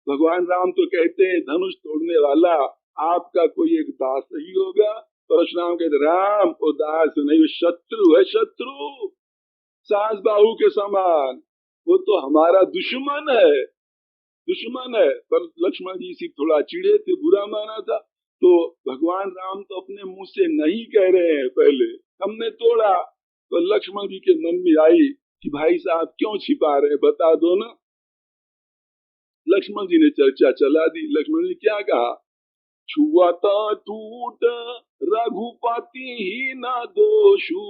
भगवान राम तो कहते हैं धनुष तोड़ने वाला आपका कोई एक दास ही होगा। परशुराम कहते राम वो दास नहीं, शत्रु है, शत्रु सास बाहू के समान, वो तो हमारा दुश्मन है, दुश्मन है। पर लक्ष्मण जी इसी थोड़ा चिड़े थे, बुरा माना था। तो भगवान राम तो अपने मुंह से नहीं कह रहे हैं पहले हमने तोड़ा, तो लक्ष्मण जी के मन में आई कि भाई साहब क्यों छिपा रहे, बता दो ना। लक्ष्मण जी ने चर्चा चला दी। लक्ष्मण जी क्या कहा, छुआता टूट रघुपति ही न दोषु,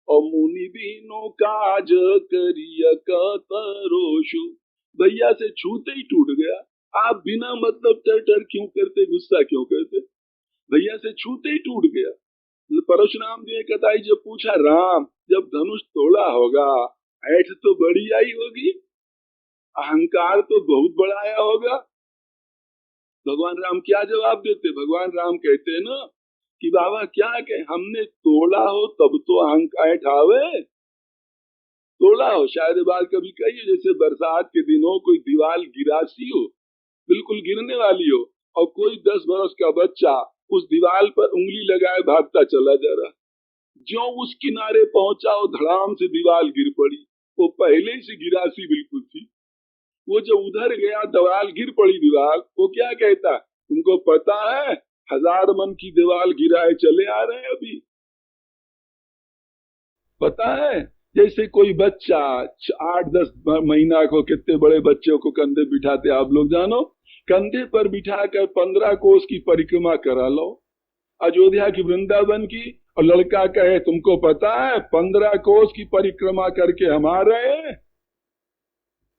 और मुनि बिनु काज करिय कतरोषु। भैया से छूते ही टूट गया, आप बिना मतलब टर टर क्यों करते, गुस्सा क्यों करते? भैया से छूते ही टूट गया। परशुराम जी ने कताई जब पूछा, राम जब धनुष तोड़ा होगा ऐठ तो बड़ी आई होगी, अहंकार तो बहुत बड़ा आया होगा। भगवान राम क्या जवाब देते? भगवान राम कहते ना कि बाबा क्या कहे, हमने तोड़ा हो तब तो अहंकार ठावे, तोड़ा हो शायद बात कभी कही, जैसे बरसात के दिनों कोई दीवार गिरासी हो, बिल्कुल गिरने वाली हो, और कोई 10 बरस का बच्चा उस दीवार पर उंगली लगाए भागता चला जा रहा, जो उस किनारे पहुंचा वो धड़ाम से दीवार गिर पड़ी। वो पहले से गिरासी बिल्कुल थी, वो जब उधर गया दीवार गिर पड़ी दीवार, वो क्या कहता, तुमको पता है 1000 मन की दीवार गिराए चले आ रहे हैं अभी, पता है? जैसे कोई बच्चा 8-10 महीना को, कितने बड़े बच्चों को कंधे बिठाते आप लोग जानो, कंधे पर बिठाकर 15 कोस की परिक्रमा करा लो अयोध्या की, वृंदावन की, और लड़का कहे तुमको पता है 15 कोस की परिक्रमा करके हम आ रहे हैं,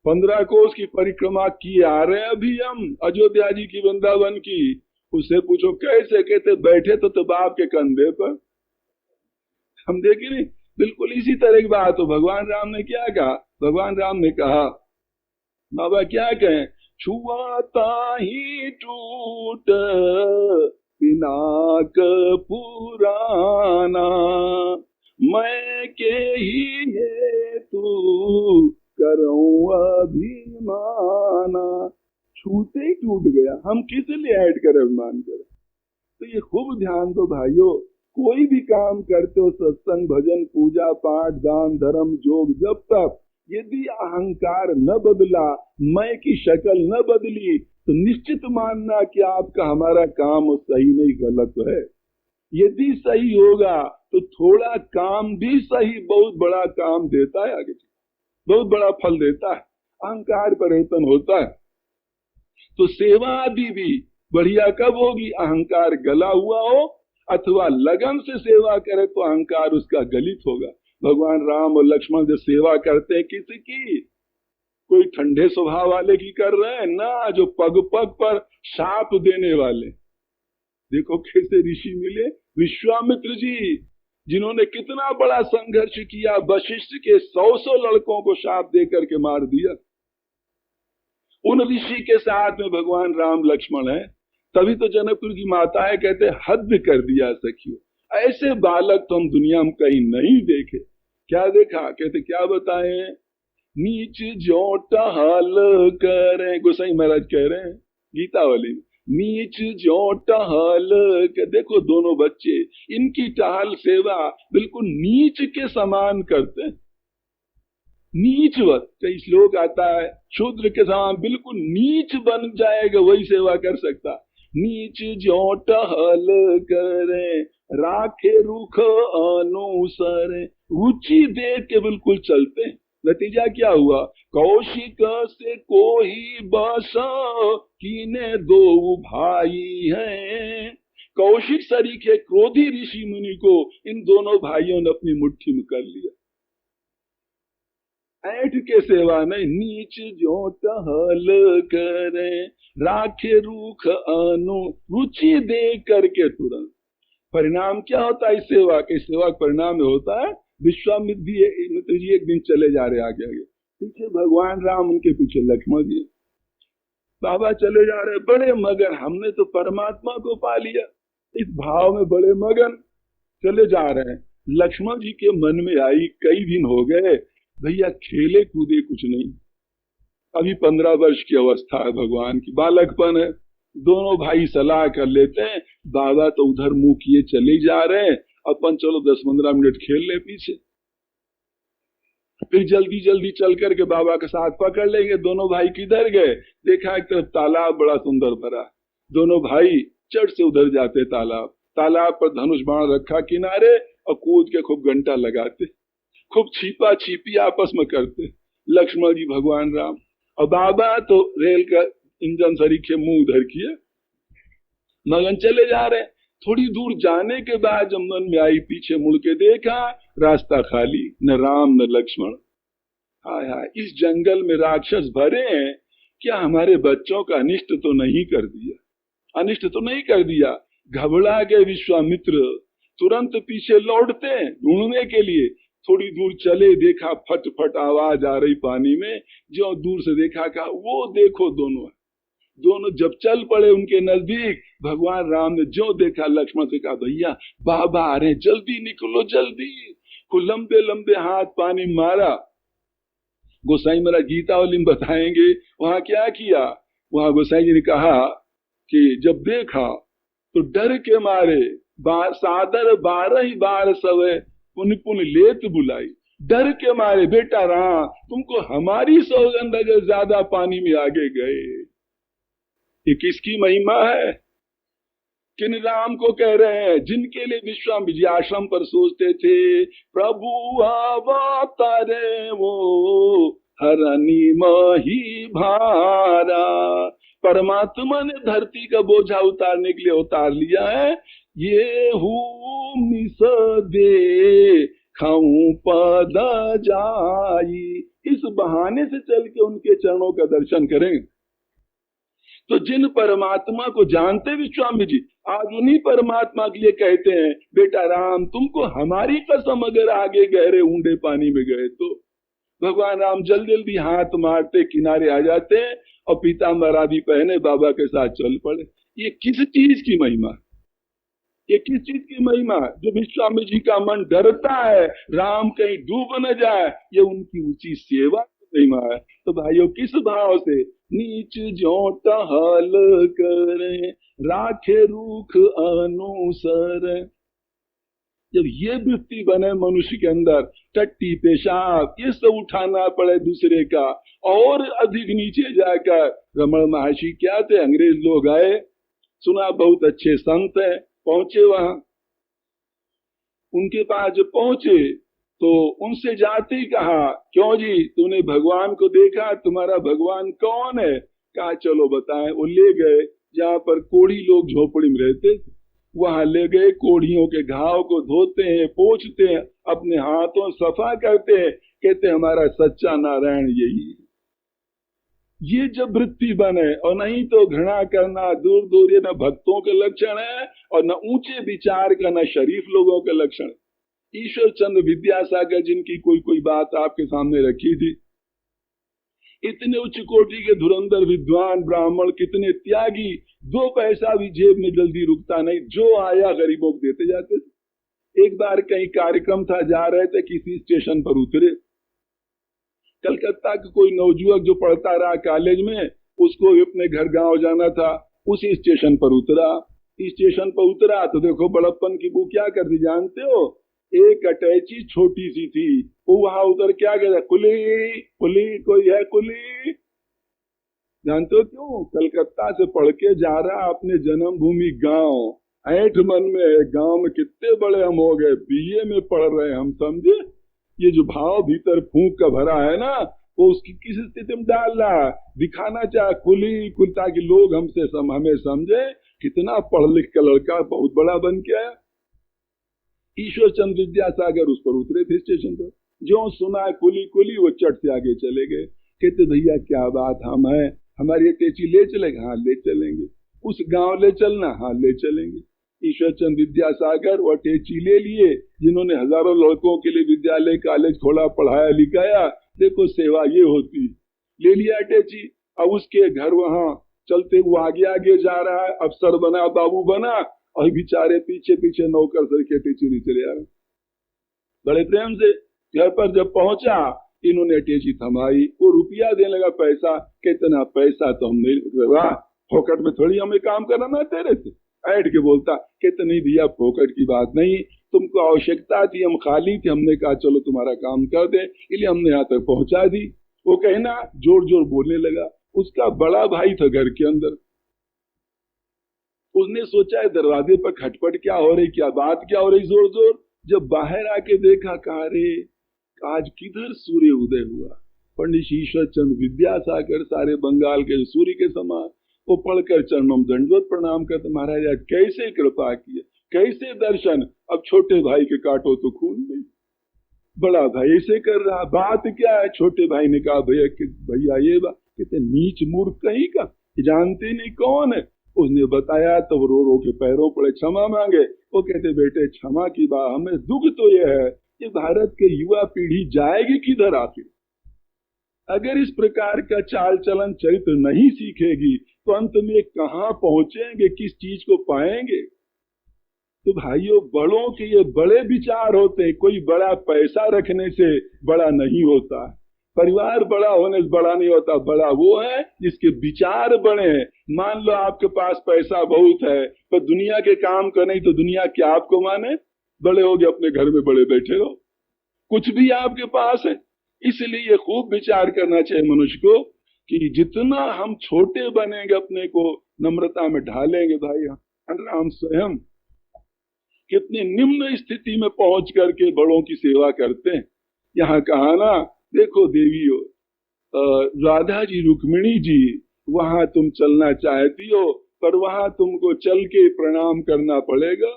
15 कोस की परिक्रमा किए आ रहे हैं अभी हम अयोध्या जी की, वृंदावन की। उससे पूछो कैसे, कहते बैठे तो बाप के कंधे पर। हम देखे नहीं, बिल्कुल इसी तरह की बात हो। भगवान राम ने क्या कहा? भगवान राम ने कहा, बाबा क्या कहें, छुआता ही टूट पिनाक पुराना, मैं के ही है तू करूं अभिमाना। छूते ही टूट गया, हम किस लिए ऐड कर अभिमान करें? तो ये खूब ध्यान दो भाइयों, कोई भी काम करते हो, सत्संग, भजन, पूजा पाठ, दान, धर्म, योग, जब तक यदि अहंकार न बदला, मैं की शक्ल न बदली, तो निश्चित मानना कि आपका हमारा काम सही नहीं गलत है। यदि सही होगा तो थोड़ा काम भी सही बहुत बड़ा काम देता है, आगे बहुत बड़ा फल देता है, अहंकार परिवर्तन होता है। तो सेवा आदि भी बढ़िया कब होगी? अहंकार गला हुआ हो, अथवा लगन से सेवा करे तो अहंकार उसका गलित होगा। भगवान राम और लक्ष्मण जो सेवा करते हैं किसी की, कोई ठंडे स्वभाव वाले की कर रहे हैं ना, जो पग पग पर शाप देने वाले। देखो कैसे ऋषि मिले, विश्वामित्र जी, जिन्होंने कितना बड़ा संघर्ष किया, वशिष्ठ के 100 लड़कों को शाप दे करके मार दिया। उन ऋषि के साथ में भगवान राम लक्ष्मण है, तभी तो जनकपुर की माता है कहते हद कर दिया सखियो, ऐसे बालक तो हम दुनिया में कहीं नहीं देखे। क्या देखा? कहते क्या बताएं, नीच जो टहल करें, गोसाई महाराज कह रहे हैं गीतावली में, नीच जो टहल के, देखो दोनों बच्चे इनकी टहल सेवा बिल्कुल नीच के समान करते हैं, नीचवत। कई श्लोक आता है शूद्र के समान बिल्कुल नीच बन जाएगा वही सेवा कर सकता। नीच जो टहल करे राखे रुख अनुसरे, रुचि देख के बिल्कुल चलते। नतीजा क्या हुआ? कौशिक से कोई बस कीने दो भाई हैं। कौशिक सरीखे क्रोधी ऋषि मुनि को इन दोनों भाइयों ने अपनी मुट्ठी में कर लिया। ऐठ के सेवा नहीं, नीच जो टहल करे राखे रूख अनु, रुचि दे करके तुरंत। परिणाम क्या होता है इस सेवा के? सेवा का परिणाम होता है विश्वामित्र जी एक दिन चले जा रहे आगे आगे, पीछे भगवान राम, उनके पीछे लक्ष्मण जी। बाबा चले जा रहे बड़े मगन, हमने तो परमात्मा को पा लिया, इस भाव में बड़े मगन चले जा रहे हैं। लक्ष्मण जी के मन में आई, कई दिन हो गए भैया खेले कूदे कुछ नहीं, अभी 15 वर्ष की अवस्था है भगवान की, बालकपन है। दोनों भाई सलाह कर लेते हैं, बाबा तो उधर मुंह किए चले जा रहे हैं, अपन चलो 10-15 मिनट खेल ले पीछे, फिर जल्दी जल्दी चल करके बाबा के साथ पकड़ लेंगे। दोनों भाई किधर गए? देखा एक तरफ तालाब बड़ा सुंदर भरा, दोनों भाई चढ़ से उधर जाते तालाब, तालाब पर धनुष बाण रखा किनारे, और कूद के खूब घंटा लगाते, खूब छिपा छिपी आपस में करते लक्ष्मण जी भगवान राम। और बाबा तो रेल का इंजन सरीखे मुंह उधर किए मगन चले जा रहे। थोड़ी दूर जाने के बाद जब मन में आई, पीछे मुड़ के देखा, रास्ता खाली, न राम न लक्ष्मण। हाय हाय, इस जंगल में राक्षस भरे हैं, क्या हमारे बच्चों का अनिष्ट तो नहीं कर दिया? अनिष्ट तो नहीं कर दिया? घबरा गए विश्वामित्र, तुरंत पीछे लौटते ढूंढने के लिए। थोड़ी दूर चले, देखा फट फट आवाज आ रही पानी में। जो दूर से देखा, कहा वो देखो दोनों। दोनों जब चल पड़े उनके नजदीक, भगवान राम ने जो देखा, लक्ष्मण से कहा भैया बाबा आ रहे, जल्दी निकलो जल्दी। को लंबे लंबे हाथ पानी मारा। गोसाई मेरा गीतावली में बताएंगे वहां क्या किया। वहां गोसाई जी ने कहा कि जब देखा तो डर के मारे सादर 12 बार सवे पुन पुन लेत बुलाई। डर के मारे, बेटा राम तुमको हमारी सौगंध अगर ज्यादा पानी में आगे गए। ये किसकी महिमा है? किन राम को कह रहे हैं? जिनके लिए विश्वामित्र जी आश्रम पर सोचते थे प्रभु अवतारे वो हरनी मही भारा। परमात्मा ने धरती का बोझा उतारने के लिए उतार लिया है। ये मिस दे खाऊं पद जाई। इस बहाने से चल के उनके चरणों का दर्शन करें। तो जिन परमात्मा को जानते विश्वामित्र जी, आज उन्हीं परमात्मा के लिए कहते हैं बेटा राम तुमको हमारी कसम अगर आगे गहरे ऊंडे पानी में गए तो। भगवान राम जल्दी जल्दी हाथ मारते किनारे आ जाते और पीताम्बर आदि पहने बाबा के साथ चल पड़े। ये किस चीज की महिमा? ये किस चीज की महिमा? जो विश्वामित्र जी का मन डरता है राम कहीं डूब न जाए, ये उनकी ऊंची सेवा की महिमा है। तो भाइयों किस भाव से नीच जो टहल करे राखे रूख अनुसर। जब ये वृत्ति बने मनुष्य के अंदर, टट्टी पेशाब ये सब उठाना पड़े दूसरे का, और अधिक नीचे जाकर रमण महर्षि क्या थे, अंग्रेज लोग आए, सुना बहुत अच्छे संत है, पहुंचे वहां। उनके पास जब पहुंचे तो उनसे जाते ही कहा क्यों जी तूने भगवान को देखा, तुम्हारा भगवान कौन है? कहा चलो बताएं। वो ले गए जहाँ पर कोढ़ी लोग झोपड़ी में रहते थे, वहां ले गए। कोढ़ियों के घाव को धोते हैं, पोंछते हैं, अपने हाथों सफा करते हैं, कहते हमारा सच्चा नारायण यही है। ये जब वृत्ति बने, और नहीं तो घृणा करना दूर दूर, ये न भक्तों के लक्षण है और न ऊंचे विचार का, न शरीफ लोगों के लक्षण। ईश्वर चंद्र विद्यासागर जिनकी कोई कोई बात आपके सामने रखी थी, इतने उच्च कोटि के धुरंधर विद्वान ब्राह्मण, कितने त्यागी, 2 पैसा भी जेब में जल्दी रुकता नहीं, जो आया गरीबों को देते जाते थे। एक बार कहीं कार्यक्रम था, जा रहे थे, किसी स्टेशन पर उतरे। कलकत्ता का कोई नवजुवक जो पढ़ता रहा कॉलेज में, उसको अपने घर गांव जाना था, उसी स्टेशन पर उतरा। स्टेशन पर उतरा तो देखो बड़प्पन की वो क्या कर दी जानते हो? एक अटैची छोटी सी थी, वो वहां उतर क्या कहता, कुली कुली कोई है कुली। जानते हो क्यों? कलकत्ता से पढ़ के जा रहा अपने जन्मभूमि गांव। ऐठ मन में गांव में कितने बड़े हम हो गए, बीए में पढ़ रहे हम, समझे? ये जो भाव भीतर फूंक का भरा है ना, वो उसकी किस स्थिति में डाल रहा है, दिखाना चाहे कुली कुल, ताकि लोग हमसे हमें समझे कितना पढ़ लिख का लड़का बहुत बड़ा बन के आया। ईश्वर चंद्र विद्यासागर उस पर उतरे थे स्टेशन पर, जो सुना कुली कुली वो चट से आगे चले गए। कहते भैया क्या बात, हम है, हमारी अटैची ले चलेंगे? हाँ ले चलेंगे। उस गांव ले चलना? हाँ ले चलेंगे। ईश्वर चंद्र विद्यासागर वो अटैची ले लिए, जिन्होंने हजारों लड़कों के लिए विद्यालय कॉलेज खोला, पढ़ाया लिखाया। देखो सेवा ये होती। ले लिया अटैची, अब उसके घर वहां चलते हुए आगे आगे जा रहा है, अफसर बना, बाबू बना, और बेचारे पीछे पीछे नौकर सर के अटैची चले आ रहे। बड़े प्रेम से घर पर जब पहुंचा, इन्होंने अटैची थमाई, वो रुपया देने लगा पैसा। कितना पैसा तो हम नहीं, फोकट में थोड़ी हमें काम करना तेरे से। ऐठ के बोलता, कहते नहीं भैया फोकट की बात नहीं, तुमको आवश्यकता थी, हम खाली थे, हमने कहा चलो तुम्हारा काम कर दे, इसलिए हमने यहाँ तक पहुंचा दी। वो कहना जोर जोर बोलने लगा। उसका बड़ा भाई था घर के अंदर, उसने सोचा है दरवाजे पर खटपट क्या हो रही, क्या बात क्या हो रही जोर जोर। जब बाहर आके देखा, कहा रे आज किधर सूर्य उदय हुआ। पंडित ईश्वर चंद्र विद्यासागर सारे बंगाल के सूर्य के समान, वो पढ़कर चरणों में दंडवत प्रणाम करते, महाराज आज कैसे कृपा किया, कैसे दर्शन। अब छोटे भाई के काटो तो खून नहीं, बड़ा भाई ऐसे कर रहा, बात क्या है? छोटे भाई ने कहा भैया ये बात, कहते नीच मूर्ख कहीं का, जानते नहीं कौन है। उसने बताया तो रो रो के पैरों पड़े, क्षमा मांगे। वो कहते बेटे क्षमा की बात, हमें दुख तो यह है कि भारत के युवा पीढ़ी जाएगी किधर आखिर। अगर इस प्रकार का चाल चलन चरित्र नहीं सीखेगी तो अंत में कहाँ पहुंचेंगे, किस चीज को पाएंगे। तो भाइयों बड़ों के ये बड़े विचार होते हैं, कोई बड़ा पैसा रखने से बड़ा नहीं होता, परिवार बड़ा होने से बड़ा नहीं होता, बड़ा वो है जिसके विचार बड़े हैं। मान लो आपके पास पैसा बहुत है पर दुनिया के काम करने तो दुनिया क्या आपको माने, बड़े हो गए अपने घर में बड़े बैठे रहो, कुछ भी आपके पास है। इसलिए ये खूब विचार करना चाहिए मनुष्य को कि जितना हम छोटे बनेंगे, अपने को नम्रता में ढालेंगे। भाई हम स्वयं कितनी निम्न स्थिति में पहुंच करके बड़ों की सेवा करते हैं। यहाँ कहा ना, देखो देवियों, राधा जी रुक्मिणी जी, वहां तुम चलना चाहती हो पर वहां तुमको चल के प्रणाम करना पड़ेगा।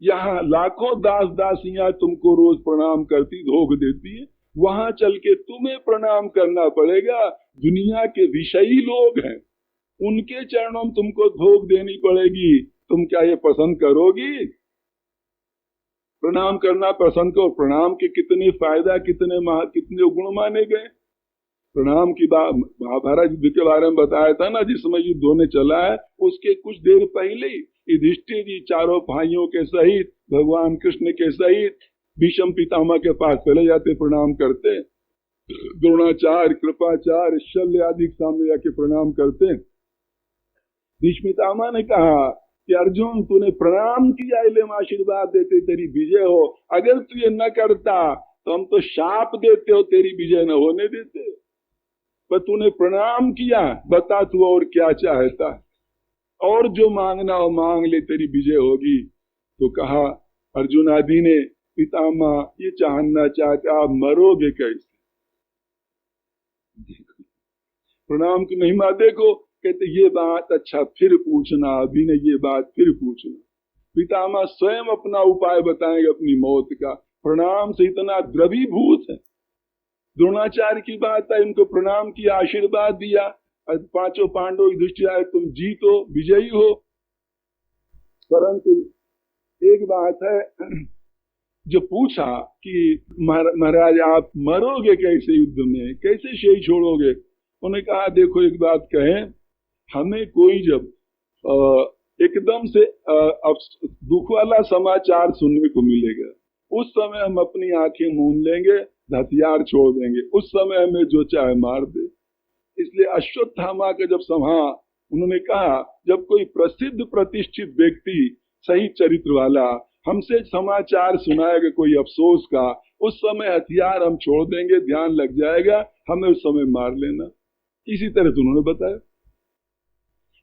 यहाँ लाखों दास दासियां तुमको रोज प्रणाम करती धोख देती है, वहां चल के तुम्हें प्रणाम करना पड़ेगा। दुनिया के विषयी लोग हैं, उनके चरणों में तुमको धोख देनी पड़ेगी। तुम क्या ये पसंद करोगी? प्रणाम करना पसंद करो। प्रणाम के कितने फायदा, कितने गुण माने गए। प्रणाम की बात महाभारत युद्ध के बारे में बताया था ना, जिसमें युद्ध होने चला है उसके कुछ देर पहले युधिष्ठिर जी चारों भाइयों के सहित, भगवान कृष्ण के सहित भीष्म पितामह के पास चले जाते, प्रणाम करते। द्रोणाचार्य, कृपाचार्य, शल्य आदि के सामने जाके प्रणाम करते। भीष्म पितामह ने कहा कि अर्जुन तूने प्रणाम किया, इसलिए हम आशीर्वाद देते तेरी विजय हो। अगर तू ये न करता तो हम तो शाप देते हो, तेरी विजय न होने देते। पर तूने प्रणाम किया, बता तू और क्या चाहता, और जो मांगना हो मांग ले, तेरी विजय होगी। तो कहा अर्जुन आदि ने, पितामह ये जानना चाहते आप मरोगे कैसे। प्रणाम की महिमा देखो। कहते ये बात अच्छा फिर पूछना, अभी ने ये बात फिर पूछना। पितामह स्वयं अपना उपाय बताएंगे अपनी मौत का। प्रणाम से इतना द्रवीभूत है। द्रोणाचार्य की बात है, इनको प्रणाम किया, आशीर्वाद दिया। पांचों पांडव युधिष्ठिर आए, तुम जीतो, विजयी हो। परंतु एक बात है, जो पूछा कि महाराज आप मरोगे कैसे युद्ध में, कैसे शरीर छोड़ोगे। उन्होंने कहा देखो एक बात कहें, हमें कोई जब एकदम से दुख वाला समाचार सुनने को मिलेगा, उस समय हम अपनी आंखें मूंद लेंगे, हथियार छोड़ देंगे, उस समय हमें जो चाहे मार दे। इसलिए अश्वत्थामा का जब सभा, उन्होंने कहा जब कोई प्रसिद्ध प्रतिष्ठित व्यक्ति सही चरित्र वाला हमसे समाचार सुनाएगा कोई अफसोस का, उस समय हथियार हम छोड़ देंगे, ध्यान लग जाएगा, हमें उस समय मार लेना। इसी तरह से उन्होंने बताया।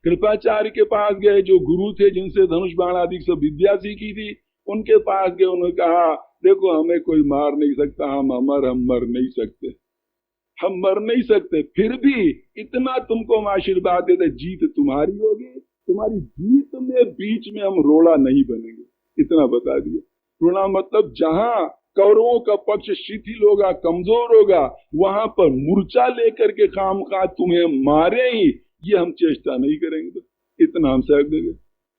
कृपाचार्य के पास गए, जो गुरु थे जिनसे धनुष बाण आदि सब विद्या सीखी थी, उनके पास गए। उन्होंने कहा देखो हमें कोई मार नहीं सकता, हम अमर, हम मर नहीं सकते, हम मर नहीं सकते, फिर भी इतना तुमको हम आशीर्वाद देते, जीत तुम्हारी होगी, तुम्हारी जीत में बीच में हम रोड़ा नहीं बनेंगे, इतना बता दिया। रोड़ा मतलब जहां कौरवों का पक्ष शिथिल होगा, कमजोर होगा, वहां पर मूर्छा लेकर के खामखा तुम्हें मारे ही, ये हम चेष्टा नहीं करेंगे, इतना हम सहयोग देंगे।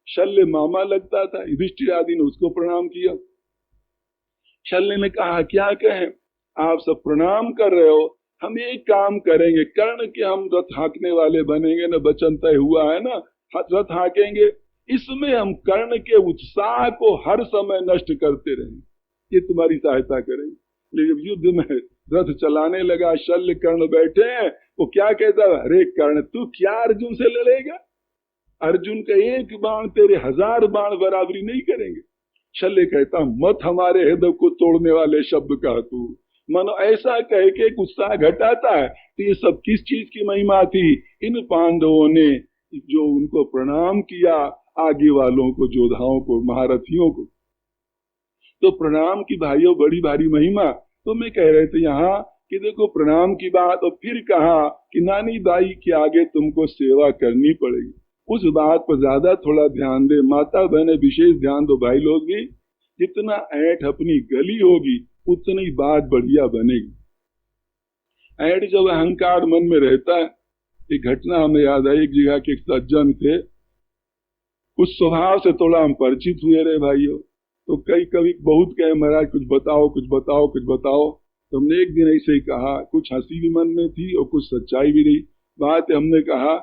शल्य मामा लगता था, युधिष्ठिर आदि ने उसको प्रणाम किया। शल्य ने कहा क्या कहें, आप सब प्रणाम कर रहे हो, हम एक काम करेंगे, कर्ण के हम रथ हाँकने वाले बनेंगे ना, वचन तय हुआ है ना, रथ हाँकेंगे, इसमें हम कर्ण के उत्साह को हर समय नष्ट करते रहेंगे, ये तुम्हारी सहायता करेंगे। लेकिन युद्ध में रथ चलाने लगा, शल्य कर्ण बैठे हैं, वो क्या कहता है, अरे कर्ण तू क्या अर्जुन से लड़ेगा, अर्जुन का एक बाण तेरे 1000 बाण बराबरी नहीं करेंगे। शल्य कहता मत हमारे हृदय को तोड़ने वाले शब्द कह तू, मानो ऐसा कह के उत्साह घटाता है। तो ये सब किस चीज की महिमा थी, इन पांडवों ने जो उनको प्रणाम किया, आगे वालों को, योद्धाओं को, महारथियों को, तो प्रणाम की भाइयों बड़ी भारी महिमा। तो मैं कह रहे थे यहाँ कि देखो प्रणाम की बात, और फिर कहा कि नानी दाई के आगे तुमको सेवा करनी पड़ेगी, उस बात पर ज्यादा थोड़ा ध्यान दे, माता बहने विशेष ध्यान दो। भाई लोग भी जितना ऐठ अपनी गली होगी उतनी बात बढ़िया बनेगी। ऐड जब अहंकार मन में रहता है। एक घटना हमें याद आई, एक जगह के एक सज्जन थे, उस स्वभाव से थोड़ा हम परिचित हुए रहे भाइयों। तो कभी बहुत कहे महाराज कुछ बताओ कुछ बताओ कुछ बताओ। तो हमने एक दिन ऐसे ही कहा, कुछ हंसी भी मन में थी और कुछ सच्चाई भी रही बात है। हमने कहा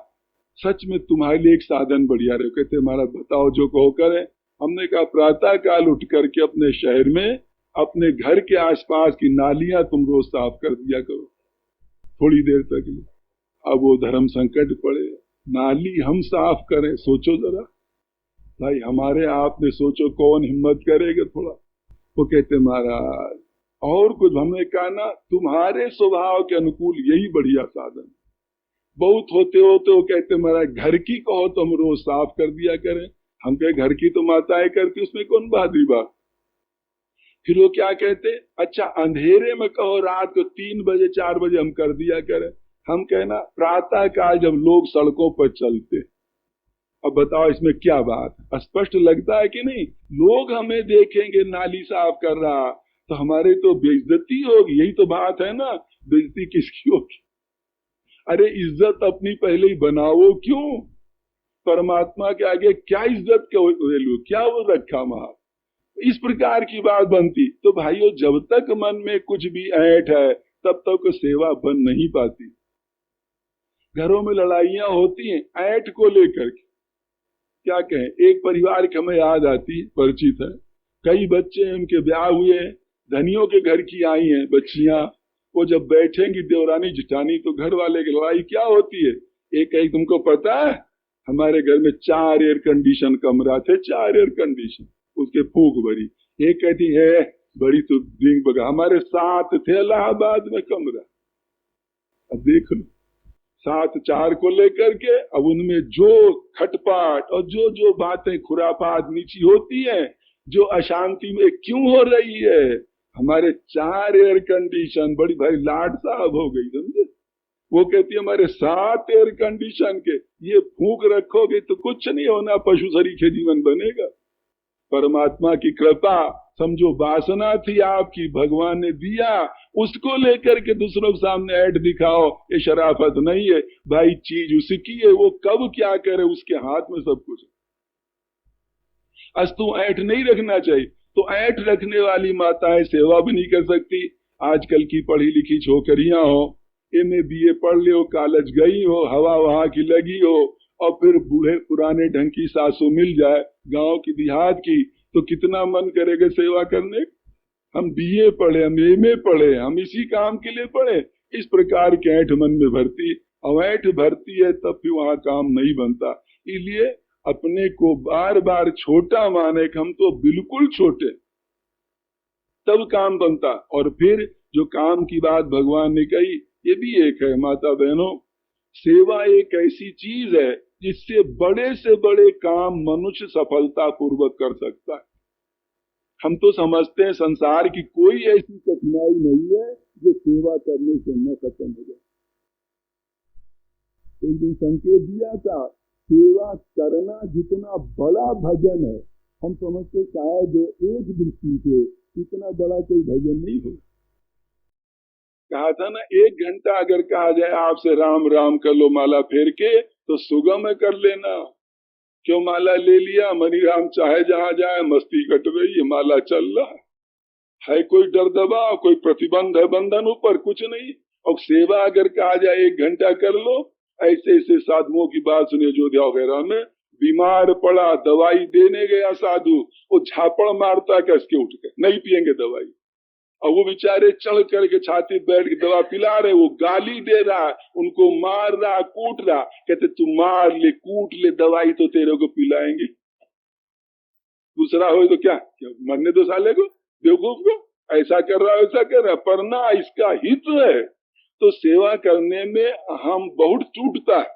सच में तुम्हारे लिए एक साधन बढ़िया रहे। कहते महाराज बताओ जो कहो करें। हमने कहा प्रातः काल उठ करके अपने शहर में अपने घर के आसपास की नालियां तुम रोज साफ कर दिया करो थोड़ी देर तक लिए। अब वो धर्म संकट पड़े, नाली हम साफ करें, सोचो जरा भाई, हमारे आपने सोचो कौन हिम्मत करेगा थोड़ा। वो कहते महाराज और कुछ, हमने कहा ना तुम्हारे स्वभाव के अनुकूल यही बढ़िया साधन। बहुत होते होते वो कहते महाराज घर की कहो तो हम रोज साफ कर दिया करें। हम कहे घर की तो माताएं करती, उसमें कौन बहादुरी बात। फिर वो क्या कहते, अच्छा अंधेरे में कहो रात को 3 बजे 4 बजे हम कर दिया करें। हम कहना प्रातः काल जब लोग सड़कों पर चलते, अब बताओ इसमें क्या बात, स्पष्ट लगता है कि नहीं। लोग हमें देखेंगे नाली साफ कर रहा तो हमारे तो बेइज्जती होगी, यही तो बात है ना। बेइज्जती किसकी होगी? अरे इज्जत अपनी पहले ही बनाओ। क्यों? परमात्मा के आगे क्या इज्जत का वैल्यू, क्या वो रखा वहां। इस प्रकार की बात बनती। तो भाइयों जब तक मन में कुछ भी ऐंठ है तब तक सेवा बन नहीं पाती। घरों में लड़ाइयां होती हैं ऐंठ को लेकर के। क्या कहें, एक परिवार की हमें याद आती, परिचित है, कई बच्चे उनके ब्याह हुए, धनियों के घर की आई हैं बच्चियां। वो जब बैठेंगी देवरानी जिठानी तो घर वाले की लड़ाई क्या होती है। एक कहीं तुमको पता है हमारे घर में 4 एयर कंडीशन कमरा थे, 4 एयर कंडीशन, उसके फूक भरी। एक कहती है बड़ी तो ड्रिंक बगा, हमारे 7 थे इलाहाबाद में कमरा। अब देख लो 7 4 को लेकर के, अब उनमें जो खटपाट और जो बातें खुरापात नीची होती है, जो अशांति में क्यों हो रही है। हमारे 4 एयर कंडीशन, बड़ी भाई लाड साहब हो गई समझे। वो कहती है हमारे 7 एयर कंडीशन के, ये फूंक रखोगे तो कुछ नहीं होना, पशु सरीखे जीवन बनेगा। परमात्मा की कृपा समझो, वासना थी आपकी, भगवान ने दिया, उसको लेकर के दूसरों के सामने ऐड दिखाओ, ये शराफत नहीं है भाई। चीज उसकी है, वो कब क्या करे उसके हाथ में सब कुछ है। अस्तु ऐठ नहीं रखना चाहिए। तो ऐठ रखने वाली माताएं सेवा भी नहीं कर सकती। आजकल की पढ़ी लिखी छोकरियां हो, MA BA पढ़ ले हो, कॉलेज गई हो, हवा वहां की लगी हो, और फिर बूढ़े पुराने ढंग की सासू मिल जाए गांव की देहात की, तो कितना मन करेगा सेवा करने। हम BA पढ़े, हम MA पढ़े, हम इसी काम के लिए पढ़े। इस प्रकार के ऐठ मन में भरती, और ऐठ भरती है तब भी वहां काम नहीं बनता। इसलिए अपने को बार बार छोटा माने कि हम तो बिल्कुल छोटे, तब काम बनता। और फिर जो काम की बात भगवान ने कही, ये भी एक है माता बहनों, सेवा एक ऐसी चीज है जिससे बड़े से बड़े काम मनुष्य सफलता पूर्वक कर सकता है। हम तो समझते हैं संसार की कोई ऐसी कठिनाई नहीं है जो सेवा करने से न खत्म हो जाए। एक दिन संकेत दिया था, सेवा करना जितना बड़ा भजन है, हम समझते शायद एक दृष्टि से इतना बड़ा कोई भजन नहीं हो। कहा था ना, 1 घंटा अगर कहा जाए आपसे राम राम कर लो माला फेर के, तो सुगम कर लेना। क्यों माला ले लिया, मनी राम चाहे जहां जाए, मस्ती कट रही है, माला चल रहा है कोई डर दबाव, कोई प्रतिबंध है बंधन ऊपर, कुछ नहीं। और सेवा अगर कहा जाए 1 घंटा कर लो, ऐसे ऐसे साधुओं की बात सुनिए। अयोध्या वगैरह में बीमार पड़ा, दवाई देने गया साधु, वो झापड़ मारता कसके उठ के, नहीं पियेंगे दवाई। और वो बेचारे चढ़ करके छाती बैठ के दवा पिला रहे, वो गाली दे रहा, उनको मार रहा, कूट रहा। कहते तू मार ले कूट ले, दवाई तो तेरे को पिलाएंगे। दूसरा हो तो क्या मरने दो साले को, बेवकूफ को, ऐसा कर रहा ऐसा कर रहा, पर ना इसका हित है। तो सेवा करने में हम बहुत टूटता है।